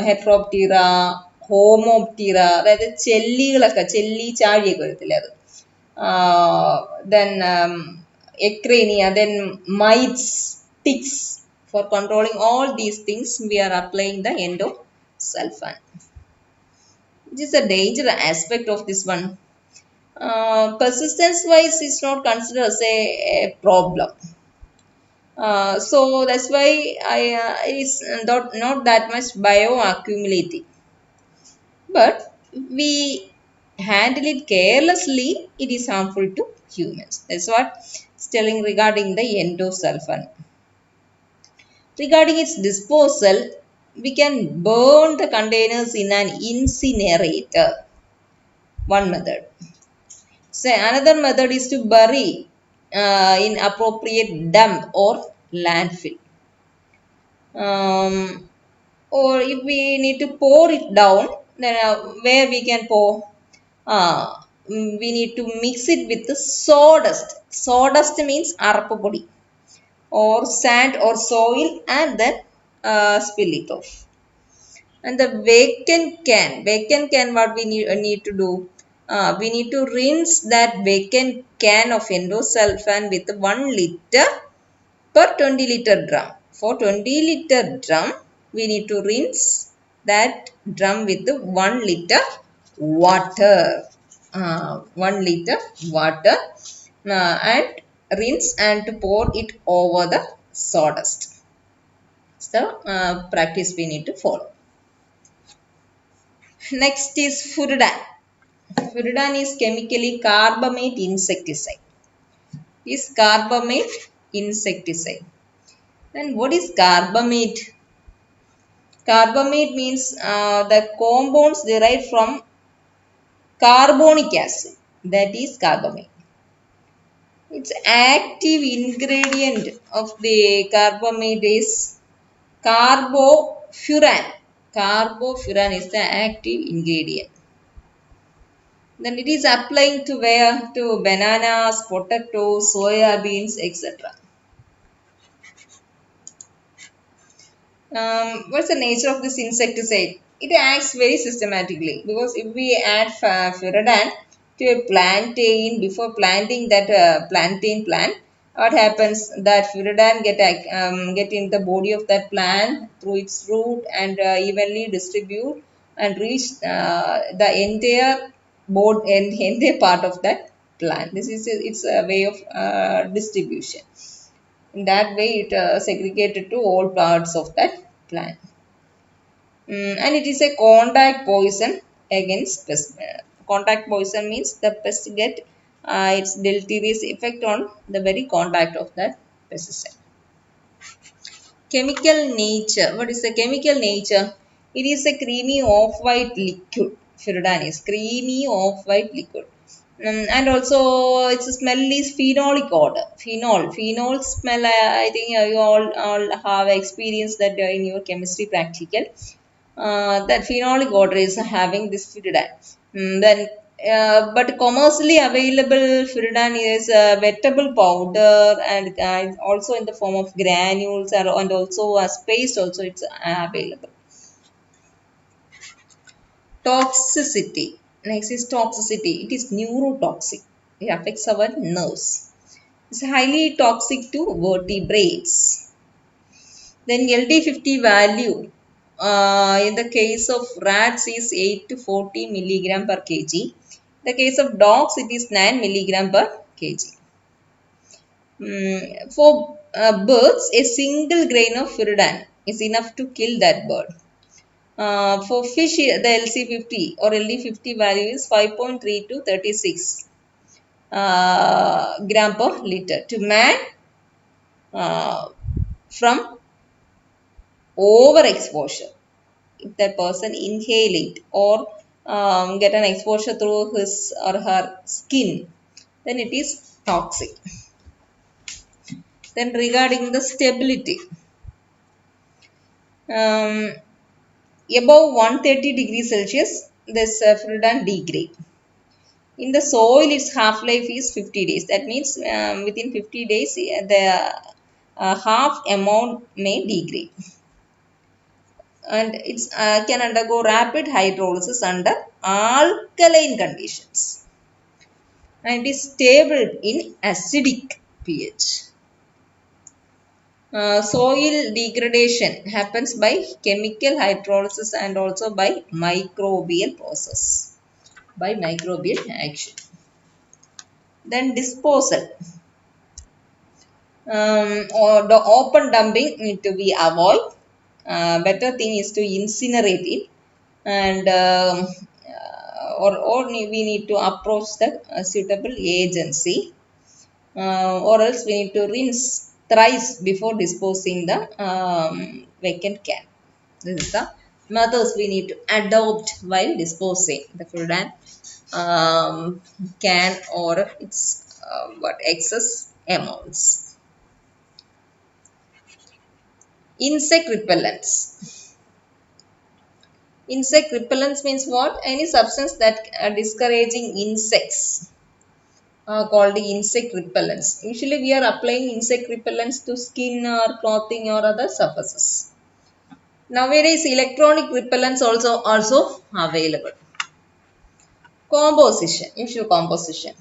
Heteroptera, Homoptera, അതായത് ചെല്ലികളൊക്കെ ചെല്ലി ചാഴിയൊക്കെ വരത്തില്ലേ അത്. Then Ecrania, then mites, ticks. For controlling all these things, we are applying the endosulfan. This is a danger aspect of this one. Persistence wise is not considered as a problem. So that's why it is not that much bioaccumulating. But we handle it carelessly, it is harmful to humans. That's what it's telling regarding the endosulfan. Regarding its disposal, we can burn the containers in an incinerator. One method. So another method is to bury in appropriate dump or landfill. Or if we need to pour it down, then where we can pour? We need to mix it with the sawdust. Sawdust means arapapodi or sand or soil, and then spill it off. And the vacant can what we need to do? We need to rinse that vacant can of endosulfan with 1 liter per 20 liter drum. For 20 liter drum, we need to rinse that drum with 1 liter water. 1 liter water and rinse and to pour it over the sawdust. So practice we need to follow. Next is Furidan. Furidan is chemically carbamate insecticide. Is carbamate insecticide. And what is carbamate? Carbamate means the compounds derived from carbonic acid. That is carbamate. Its active ingredient of the carbamate is carbofuran. Carbofuran is the active ingredient. Then it is applying to where? To bananas, potatoes, soya beans, etc. What's the nature of this insecticide? It acts very systematically, because if we add Furidan to a plantain before planting that plantain plant, what happens that Furidan get in the body of that plant through its root and evenly distribute and reach the entire board and entire part of that plant. This is its way of distribution. In that way, it segregated to all parts of that plant. And it is a contact poison against pest. Contact poison means the pest get its deleterious effect on the very contact of that pesticide. Chemical nature. What is the chemical nature? It is a creamy off-white liquid. Furidan is creamy off-white liquid. And also its smell is phenolic odor. Phenol smell. I think you all have experienced that in your chemistry practical. That phenolic odor is having this Furidan. But commercially available Furidan is a wettable powder and also in the form of granules and also as paste also it's available. Toxicity. Next is toxicity. It is neurotoxic. It affects our nerves. It's highly toxic to vertebrates. Then LD50 value in the case of rats is 8 to 40 milligram per kg. In the case of dogs, it is 9 milligram per kg. For birds, a single grain of Furidan is enough to kill that bird. For fish, the LC50 or LD50 value is 5.3 to 36 gram per liter. To man, from overexposure, if that person inhale it or get an exposure through his or her skin, then it is toxic. Then regarding the stability, above 130 degrees Celsius, this Furidan degrade. In the soil, its half-life is 50 days. That means within 50 days, the half amount may degrade. And it can undergo rapid hydrolysis under alkaline conditions. And it is stable in acidic pH. Soil degradation happens by chemical hydrolysis and also by microbial process, by microbial action. Then disposal. Or the open dumping need to be avoided. Better thing is to incinerate it and or we need to approach the suitable agency or else we need to rinse thrice before disposing the vacant can. This is the methods we need to adopt while disposing the Furidan can or its excess amounts. Insect repellents. Insect repellents means what? Any substance that are discouraging insects called the insect repellents. Usually we are applying insect repellents to skin or clothing or other surfaces. Nowadays electronic repellents also available. Composition, usual composition.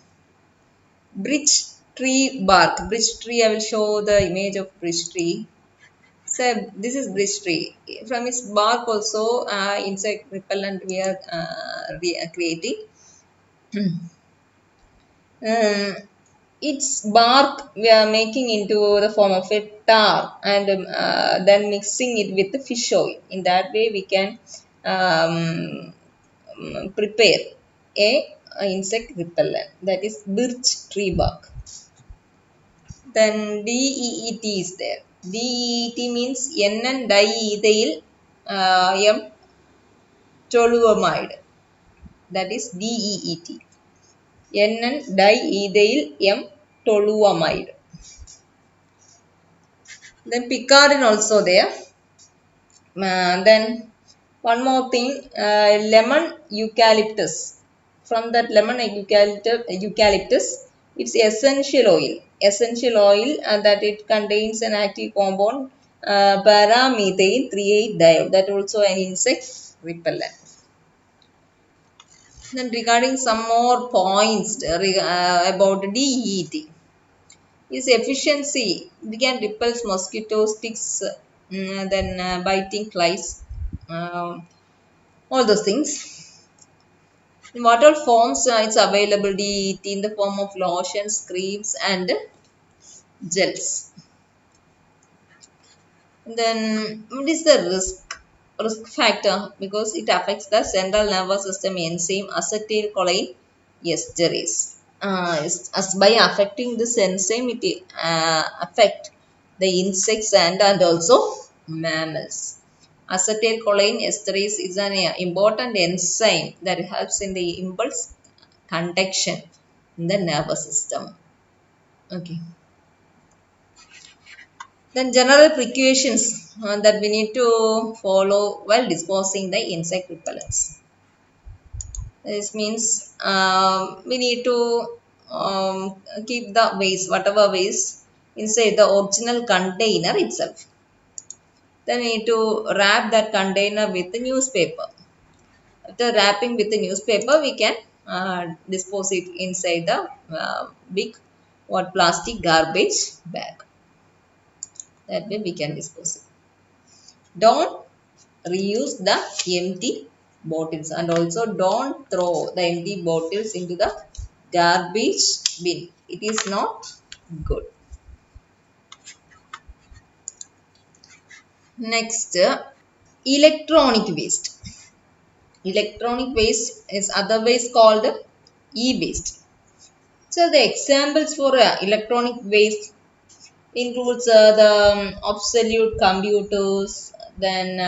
Bridge tree bark. Bridge tree, I will show the image of bridge tree. So this is bridge tree. From its bark also insect repellent we are creating. Its bark we are making into the form of a tar and then mixing it with the fish oil. In that way we can prepare a insect repellent, that is birch tree bark. Then DEET is there. DEET means N diethyl M toluamide. That is DEET. N diethyl M toluamide. Then picarin also there. Then one more thing, lemon eucalyptus. From that lemon eucalyptus, it's essential oil. Essential oil that it contains an active compound paramethane 3,8 diode. That also an insect repellent. Then regarding some more points about DEET. is efficiency. We can repel mosquito sticks, then biting flies, all those things. In what all forms its availability in the form of lotions, creams, and gels. Then what is the risk factor? Because it affects the central nervous system enzyme acetylcholine esterase. As by affecting this enzyme, it affect the insects and also mammals. Acetylcholine esterase is an important enzyme that helps in the impulse conduction in the nervous system. Okay. Then general precautions that we need to follow while disposing the insect repellents. This means we need to keep the waste, whatever waste, inside the original container itself. Then we need to wrap that container with the newspaper. After wrapping with the newspaper, we can dispose it inside the big plastic garbage bag. That way we can dispose it. Don't reuse the empty bottles, and also don't throw the empty bottles into the garbage bin. It is not good. Next, electronic waste. Electronic waste is otherwise called e-waste. So the examples for electronic waste includes the obsolete computers, then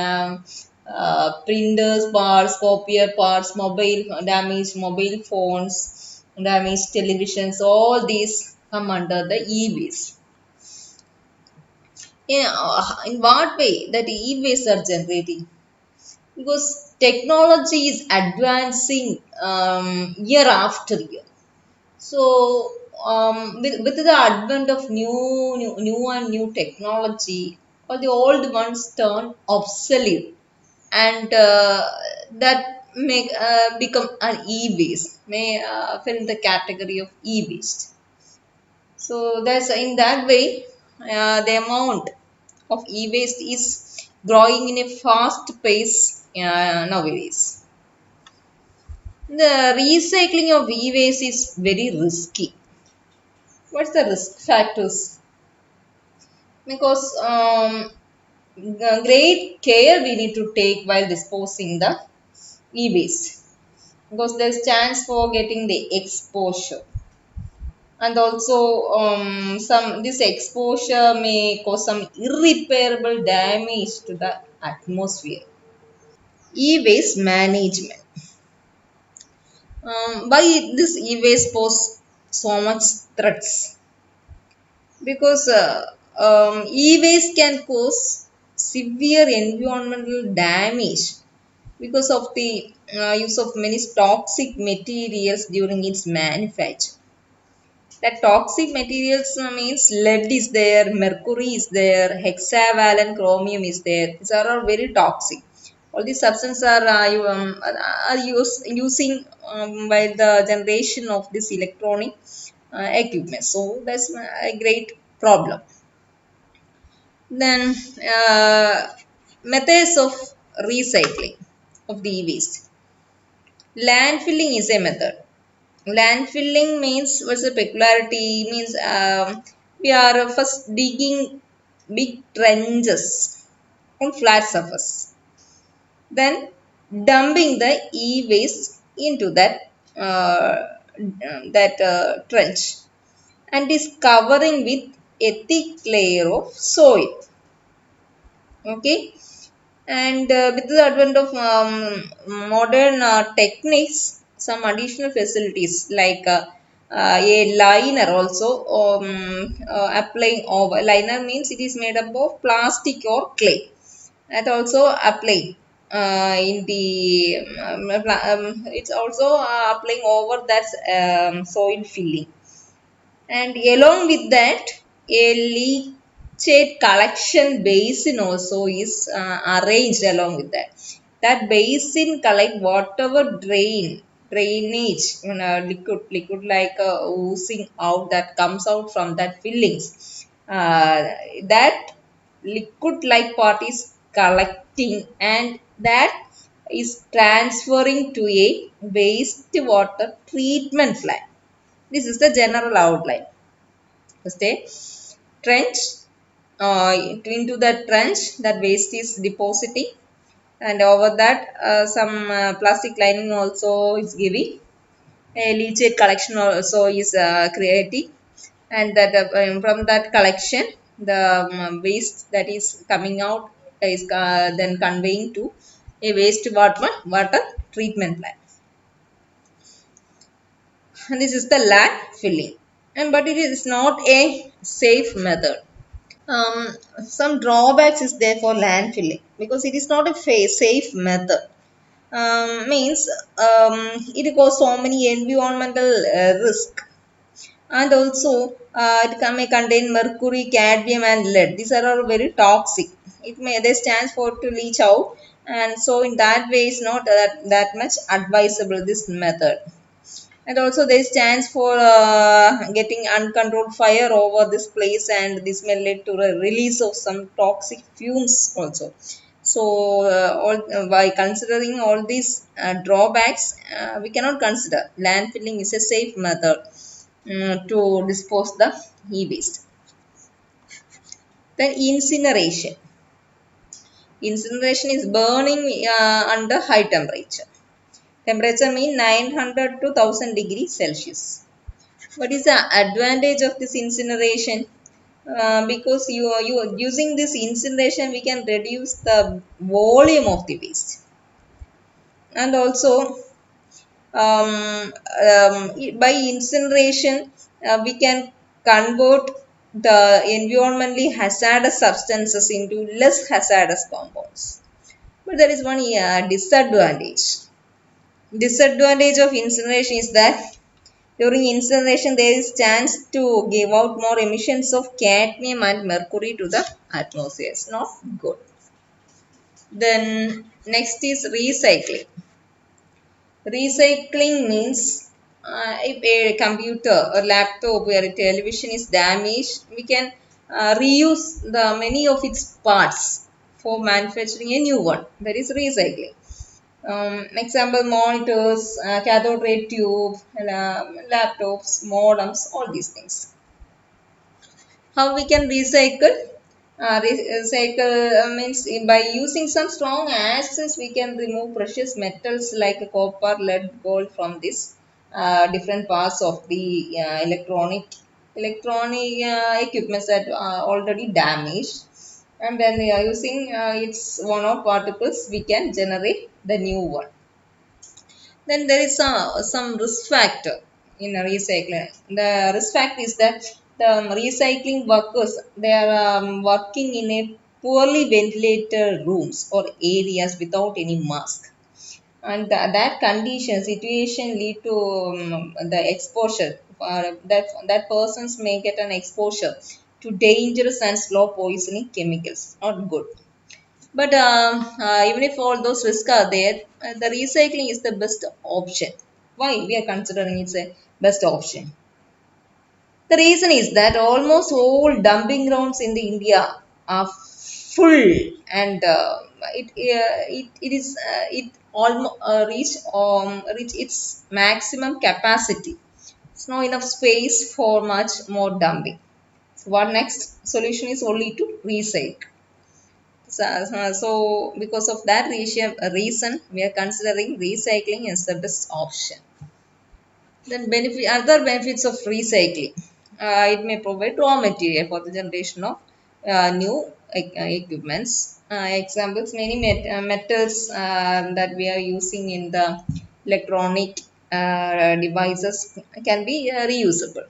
printers parts, copier parts, damaged mobile phones, damaged televisions. All these come under the e-waste. In what way that e-waste are generating? Because technology is advancing year after year. So, with the advent of new technology, all the old ones turn obsolete, and that may become an e-waste, may fit in the category of e-waste. So that's in that way, the amount of e-waste is growing in a fast pace nowadays. The recycling of e-waste is very risky. What's the risk factors? Because great care we need to take while disposing the e-waste, because there's chance for getting the exposure, and also some this exposure may cause some irreparable damage to the atmosphere. E-waste management. Why this e-waste pose so much threats? Because e-waste can cause severe environmental damage because of the use of many toxic materials during its manufacture. That toxic materials means lead is there, mercury is there, hexavalent chromium is there. These are all very toxic. All these substances are using by the generation of this electronic equipment. So that's a great problem. Then methods of recycling of the e-waste. Landfilling is a method. Landfilling means, what's the peculiarity? Means we are first digging big trenches on flat surface, then dumping the e-waste into that trench, and is covering with a thick layer of soil. Okay, and with the advent of modern techniques, some additional facilities like a liner also applying over. Liner means it is made up of plastic or clay, that also applying in the it's also applying over that soil filling, and along with that a leachate collection basin also is arranged along with that. That basin collect whatever drain drainage, liquid like oozing out that comes out from that fillings. That liquid like part is collecting, and that is transferring to a wastewater treatment plant. This is the general outline. First, a trench. Into that trench, that waste is depositing, and over that some plastic lining also is giving. A leachate collection also is creating, and that from that collection the waste that is coming out is then conveying to a water treatment plant. And this is the land filling, and but it is not a safe method. um, some drawbacks is there for land filling because it is not a safe method. Means it causes so many environmental risk, and also may contain mercury, cadmium, and lead. These are all very toxic. It may they stands for to leach out, and so in that way it's not that much advisable this method. And also they stands for getting uncontrolled fire over this place, and this may lead to the release of some toxic fumes also. So by considering all these drawbacks, we cannot consider landfilling is a safe method to dispose the e-waste. Then incineration. Incineration is burning under high temperature. Temperature mean 900 to 1000 degrees Celsius. What is the advantage of this incineration? Because you using this incineration, we can reduce the volume of the waste, and also by incineration we can convert the environmentally hazardous substances into less hazardous compounds. But there is one disadvantage. Disadvantage of incineration is that during incineration there is chance to give out more emissions of cadmium and mercury to the atmosphere. It's not good. Then next is recycling. Recycling means if a computer or laptop or a television is damaged, we can reuse the many of its parts for manufacturing a new one. That is recycling. Example monitors, cathode ray tube, laptops, modems, all these things. How we can recycle? Recycle means by using some strong acids we can remove precious metals like copper, lead, gold from this different parts of the electronic equipments that are already damaged, and then we are using its one of particles, we can generate the new one. Then there is some risk factor in a recycling. The risk factor is that the recycling workers, they are working in a poorly ventilated rooms or areas without any mask, and that condition situation lead to the exposure. That persons may get an exposure to dangerous and slow poisoning chemicals. Not good. But even if all those risks are there, the recycling is the best option. Why we are considering it's a best option? The reason is that almost all dumping grounds in the India are full, and it almost reach its maximum capacity. It's not enough space for much more dumping. So what next solution is only to recycle. So because of that reason, we are considering recycling as the best option. Then other benefits of recycling. It may provide raw material for the generation of new equipments. Examples, many metals that we are using in the electronic devices can be reusable.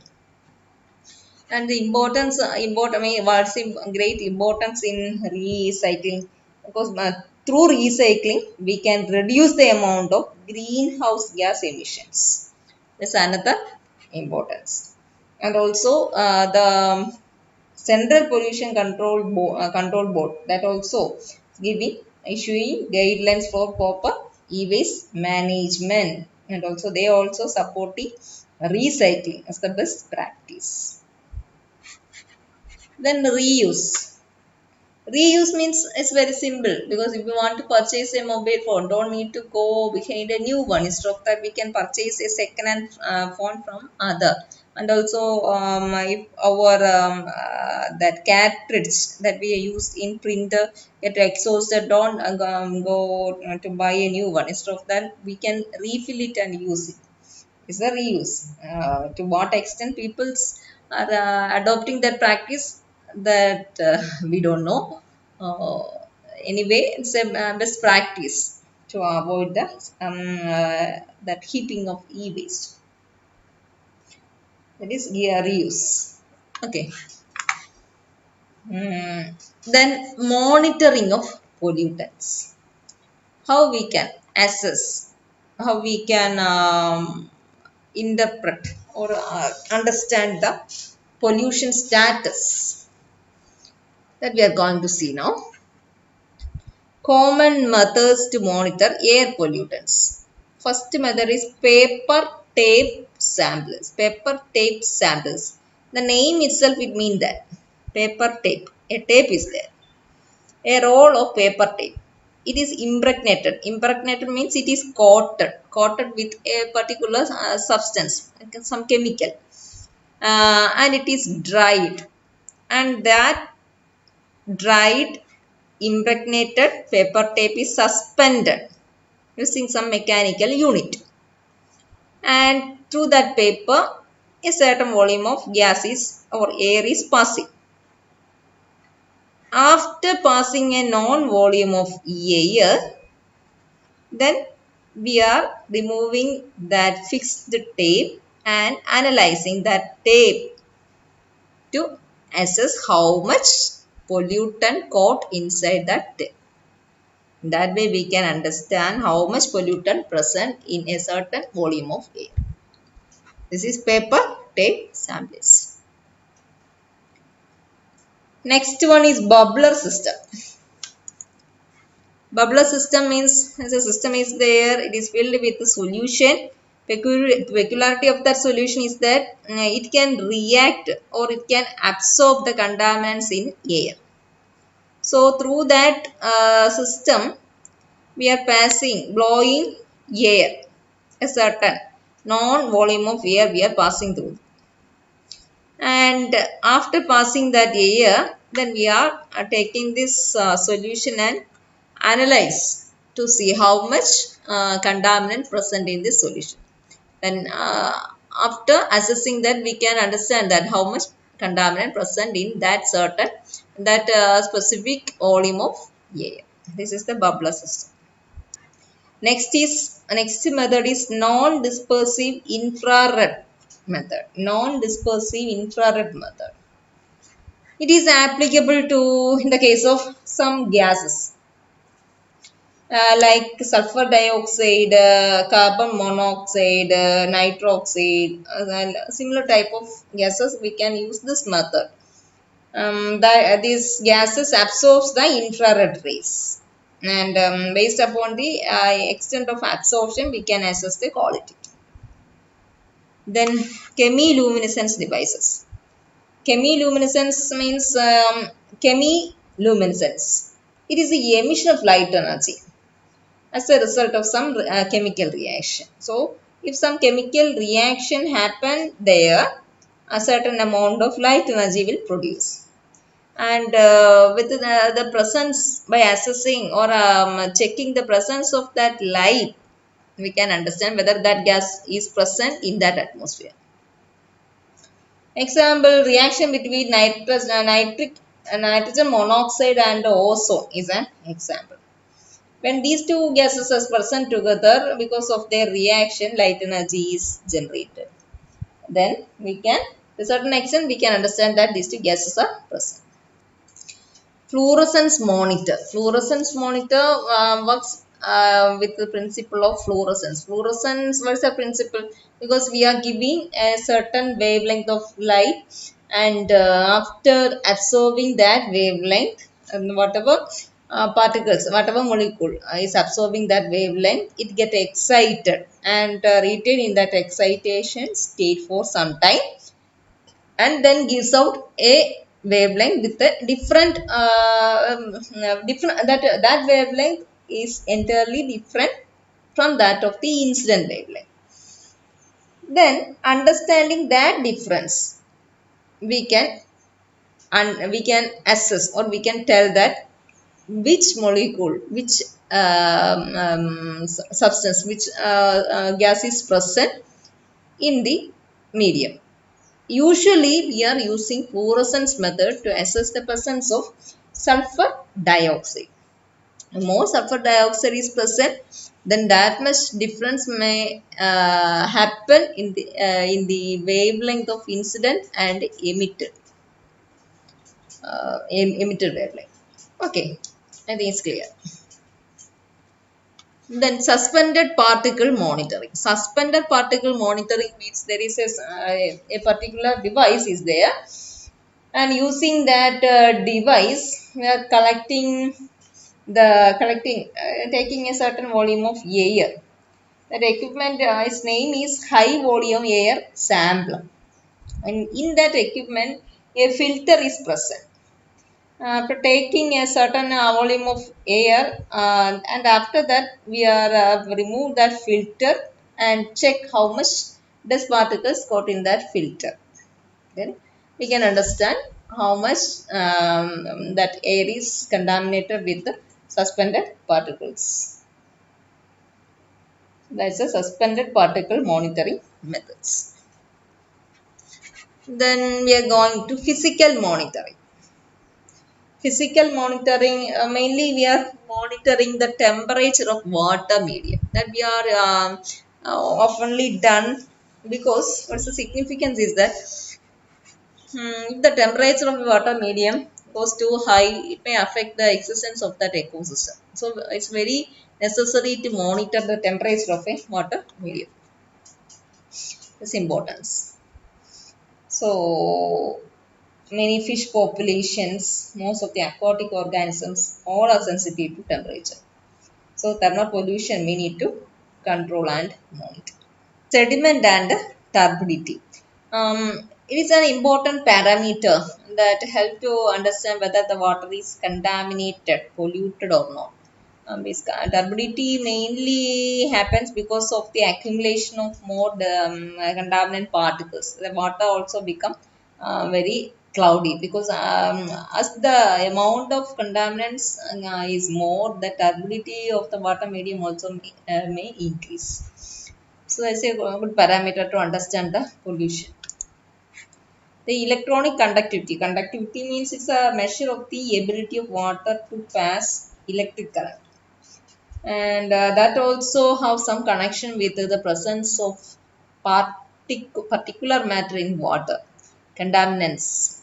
And the I mean, what's great importance in recycling, because through recycling we can reduce the amount of greenhouse gas emissions. That's another importance. And also the central pollution control board, that also giving issuing guidelines for proper e-waste management. and also they also supporting recycling as the best practice. Then reuse. Reuse means it's very simple because if you want to purchase a mobile phone, don't need to go behind a new one. Instead of that, we can purchase a second-hand phone from other. And also, if our that cartridge that we used in printer get exhausted, don't go to buy a new one. Instead of that, we can refill it and use it. It's a reuse. To what extent people are adopting that practice, that we don't know. Uh, Anyway, it's a best practice to avoid that heaping of e-waste. That is reuse. Okay. Then monitoring of pollutants. How we can assess, how we can interpret or understand the pollution status that we are going to see now. Common methods to monitor air pollutants. First method is paper tape samples. Paper tape samples. The name itself it means that paper tape. A tape is there. A roll of paper tape. It is impregnated. Impregnated means it is coated with a particular substance, like some chemical, and it is dried. And that dried impregnated paper tape is suspended using some mechanical unit. And through that paper, a certain volume of gas is or air is passing. After passing a known volume of air, then we are removing that fixed tape and analyzing that tape to assess how much pollutant caught inside that tape. That way we can understand how much pollutant present in a certain volume of air. This is paper tape samples. Next one is bubbler system. Bubbler system means as a system is there, it is filled with a solution. Peculiarity of that solution is that it can react or it can absorb the contaminants in air. So through that system, we are blowing air, a certain non-volume of air we are passing through. And after passing that air, then we are taking this solution and analyze to see how much contaminant present in this solution. Then after assessing that, we can understand that how much contaminant present in that specific volume of air. This is the bubbler system. Next method is non-dispersive infrared method. Non-dispersive infrared method. It is applicable to in the case of some gases like sulfur dioxide, carbon monoxide, nitroxide, and similar type of gases. We can use this method. These gases absorbs the infrared rays, and based upon the extent of absorption, we can assess the quality. Then chemiluminescence devices. Chemiluminescence means chemiluminescence. It is the emission of light energy as a result of some chemical reaction. So, if some chemical reaction happen there, a certain amount of light energy will produce. And with the presence, by assessing or checking the presence of that light, we can understand whether that gas is present in that atmosphere. Example, reaction between nitrogen monoxide and ozone is an example. When these two gases are present together, because of their reaction, light energy is generated. Then we can, to a certain extent, we can understand that these two gases are present. Fluorescence monitor. Fluorescence monitor works with the principle of fluorescence. Fluorescence, what is the principle? Because we are giving a certain wavelength of light, and after absorbing that wavelength, and whatever particles, whatever molecule is absorbing that wavelength, it get excited and retain in that excitation state for some time, and then gives out a wavelength with a different different that wavelength is entirely different from that of the incident wavelength. Then understanding that difference, we can we can assess or we can tell that which molecule, which substance, which gas is present in the medium. Usually, we are using fluorescence method to assess the presence of sulfur dioxide. More sulfur dioxide is present, then that much difference may happen in the wavelength of incident and emitted wavelength. Okay, I think it's clear. Then suspended particle monitoring. Suspended particle monitoring means there is a particular device is there, and using that device we are taking a certain volume of air. That equipment, its name is high volume air sampler, and in that equipment a filter is present. After taking a certain volume of air, and after that we are remove that filter and check how much dust particles got in that filter. Then we can understand how much that air is contaminated with the suspended particles. That's a suspended particle monitoring methods. Then we are going to physical monitoring. Physical monitoring, mainly we are monitoring the temperature of water medium, that we are oftenly done, because what's the significance is that if the temperature of the water medium goes too high, it may affect the existence of that ecosystem. So it's very necessary to monitor the temperature of a water medium. Its importance. So many fish populations, most of the aquatic organisms, all are sensitive to temperature. So thermal pollution we need to control and monitor. Sediment and turbidity. It is an important parameter that help to understand whether the water is contaminated, polluted or not. Turbidity mainly happens because of the accumulation of more contaminant particles. The water also become very cloudy, because as the amount of contaminants is more, the turbidity of the water medium also may increase. So that's a good parameter to understand the pollution. The electronic conductivity. Conductivity means it's a measure of the ability of water to pass electric current, and that also have some connection with the presence of particular matter in water, contaminants.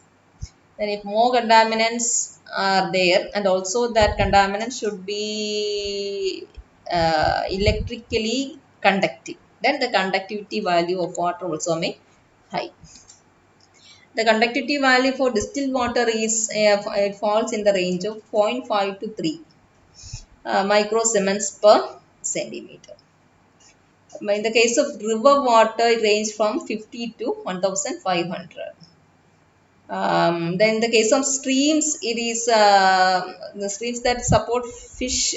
Then if more contaminants are there, and also that contaminant should be electrically conductive, then the conductivity value of water also may high. The conductivity value for distilled water is it falls in the range of 0.5 to 3 microsiemens per centimeter. In the case of river water, it ranges from 50 to 1500. Then in the case of streams, it is the streams that support fish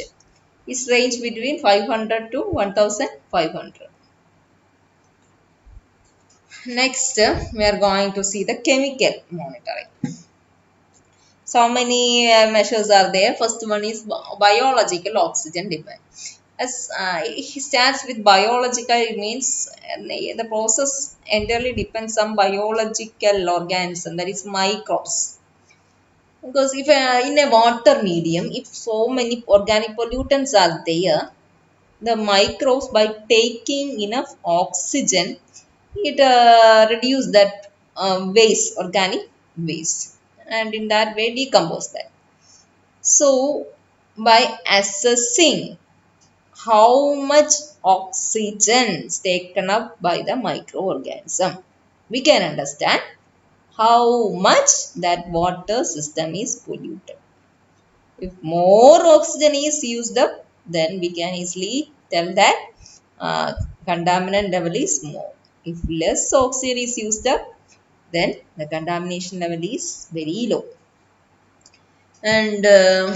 is range between 500 to 1500. Next, we are going to see the chemical monitoring. So many measures are there. First one is biological oxygen demand. As it starts with biological, it means the process entirely depends on biological organism, that is microbes. Because if in a water medium, if so many organic pollutants are there, the microbes, by taking enough oxygen, it reduce that waste, organic waste, and in that way decompose that. So by assessing how much oxygen is taken up by the microorganism, we can understand how much that water system is polluted. If more oxygen is used up, then we can easily tell that contaminant level is more. If less oxygen is used up, then the contamination level is very low. And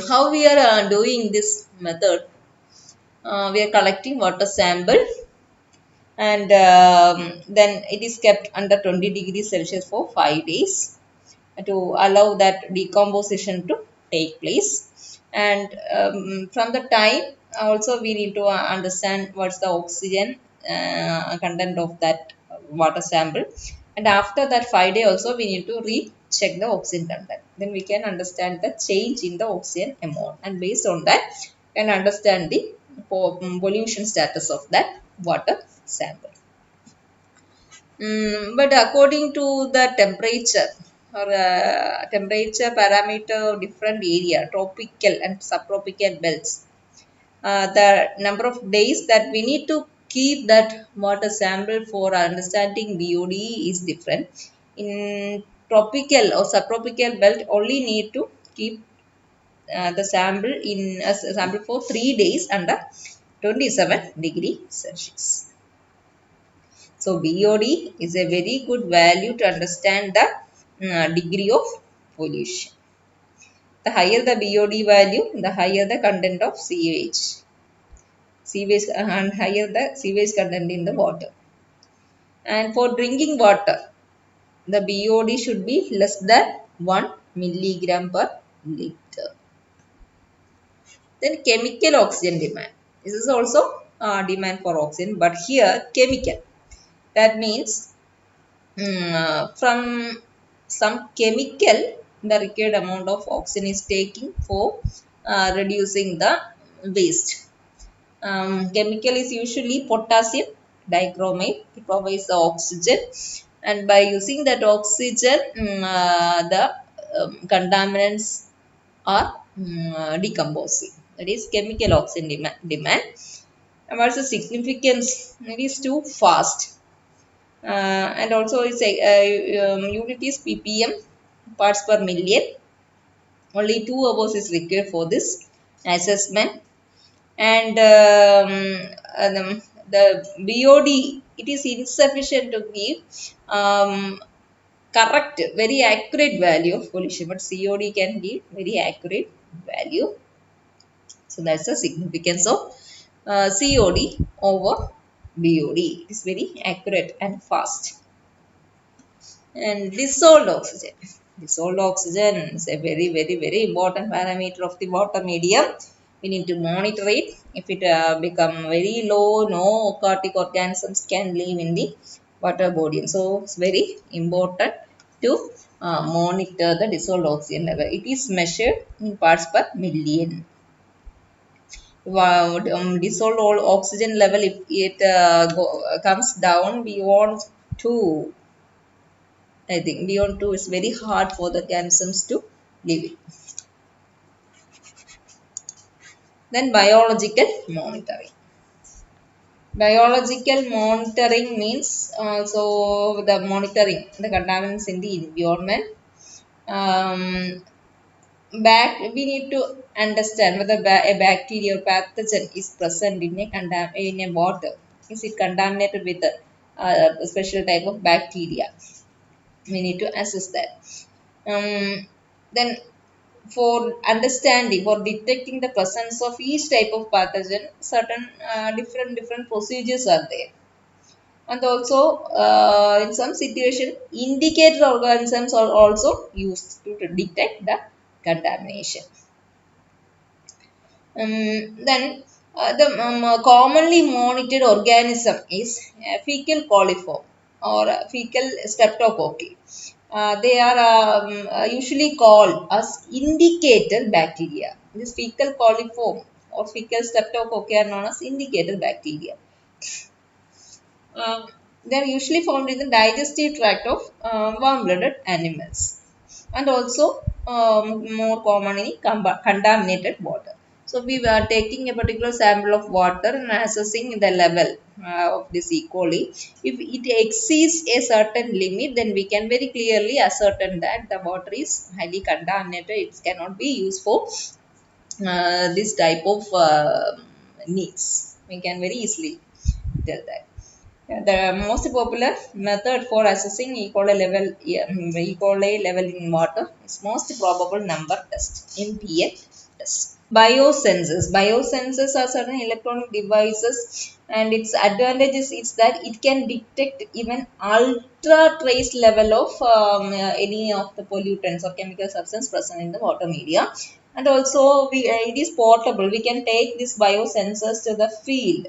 how we are doing this method? We are collecting water sample, and then it is kept under 20 degrees Celsius for 5 days to allow that decomposition to take place. And from the time also we need to understand what's the oxygen content of that water sample. And after that 5 day also we need to recheck the oxygen content. Then we can understand the change in the oxygen amount, and based on that can understand the pollution status of that water sample. But according to the temperature or temperature parameter of different area, tropical and subtropical belts, the number of days that we need to keep that water sample for understanding BOD is different. In tropical or subtropical belt, only need to keep the sample in a sample for 3 days under 27 degrees Celsius. So BOD is a very good value to understand the degree of pollution. The higher the BOD value, the higher the content of sewage and higher the sewage content in the water. And for drinking water, the BOD should be less than 1 milligram per liter. Then chemical oxygen demand. This is also demand for oxygen, but here chemical. That means from some chemical, the required amount of oxygen is taking for reducing the waste. Chemical is usually potassium dichromate. It provides the oxygen, and by using that oxygen, the contaminants are decomposing. That is chemical oxygen demand. And what's the significance? It is too fast. And also its unit is ppm, parts per million. Only 2 hours is required for this assessment. And the BOD, it is insufficient to give correct, very accurate value of pollution, but COD can give very accurate value. So that's the significance of COD over BOD. It is very accurate and fast. And dissolved oxygen. Dissolved oxygen is a very, very, very important parameter of the water medium. We need to monitor it. If it become very low, no aquatic organisms can live in the water body. So it's very important to monitor the dissolved oxygen level. It is measured in parts per million. Dissolved oxygen level, if it comes down beyond 2, I think beyond 2 is very hard for the organisms to live in. Then biological monitoring. Biological monitoring means so the monitoring the contaminants in the environment. We need to understand whether a bacteria or pathogen is present in a water. Is it contaminated with a special type of bacteria? We need to assess that. Then for understanding, for detecting the presence of each type of pathogen, certain different procedures are there. And also in some situation, indicator organisms are also used to detect the contamination. Then the commonly monitored organism is fecal coliform or fecal streptococci. They are usually called as indicator bacteria. This fecal coliform or fecal streptococci are known as indicator bacteria. They are usually found in the digestive tract of warm-blooded animals, and also more common in contaminated water. So we are taking a particular sample of water and assessing the level of this E. coli. If it exceeds a certain limit, then we can very clearly ascertain that the water is highly contaminated. It cannot be used for this type of needs. We can very easily tell that. The most popular method for assessing E. coli level, E. coli level in water is most probable number test, MPA test. Biosensors. Biosensors are certain electronic devices, and its advantages is that it can detect even ultra trace level of any of the pollutants or chemical substance present in the water media. And also, it is portable. We can take these biosensors to the field,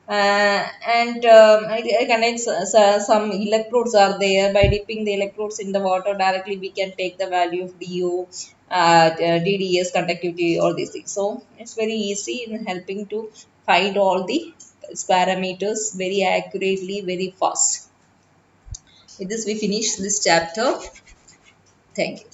and it contains some electrodes are there. By dipping the electrodes in the water directly, we can take the value of DO, DDS, conductivity, all these things. So it's very easy in helping to find all the parameters very accurately, very fast. With this, we finish this chapter. Thank you.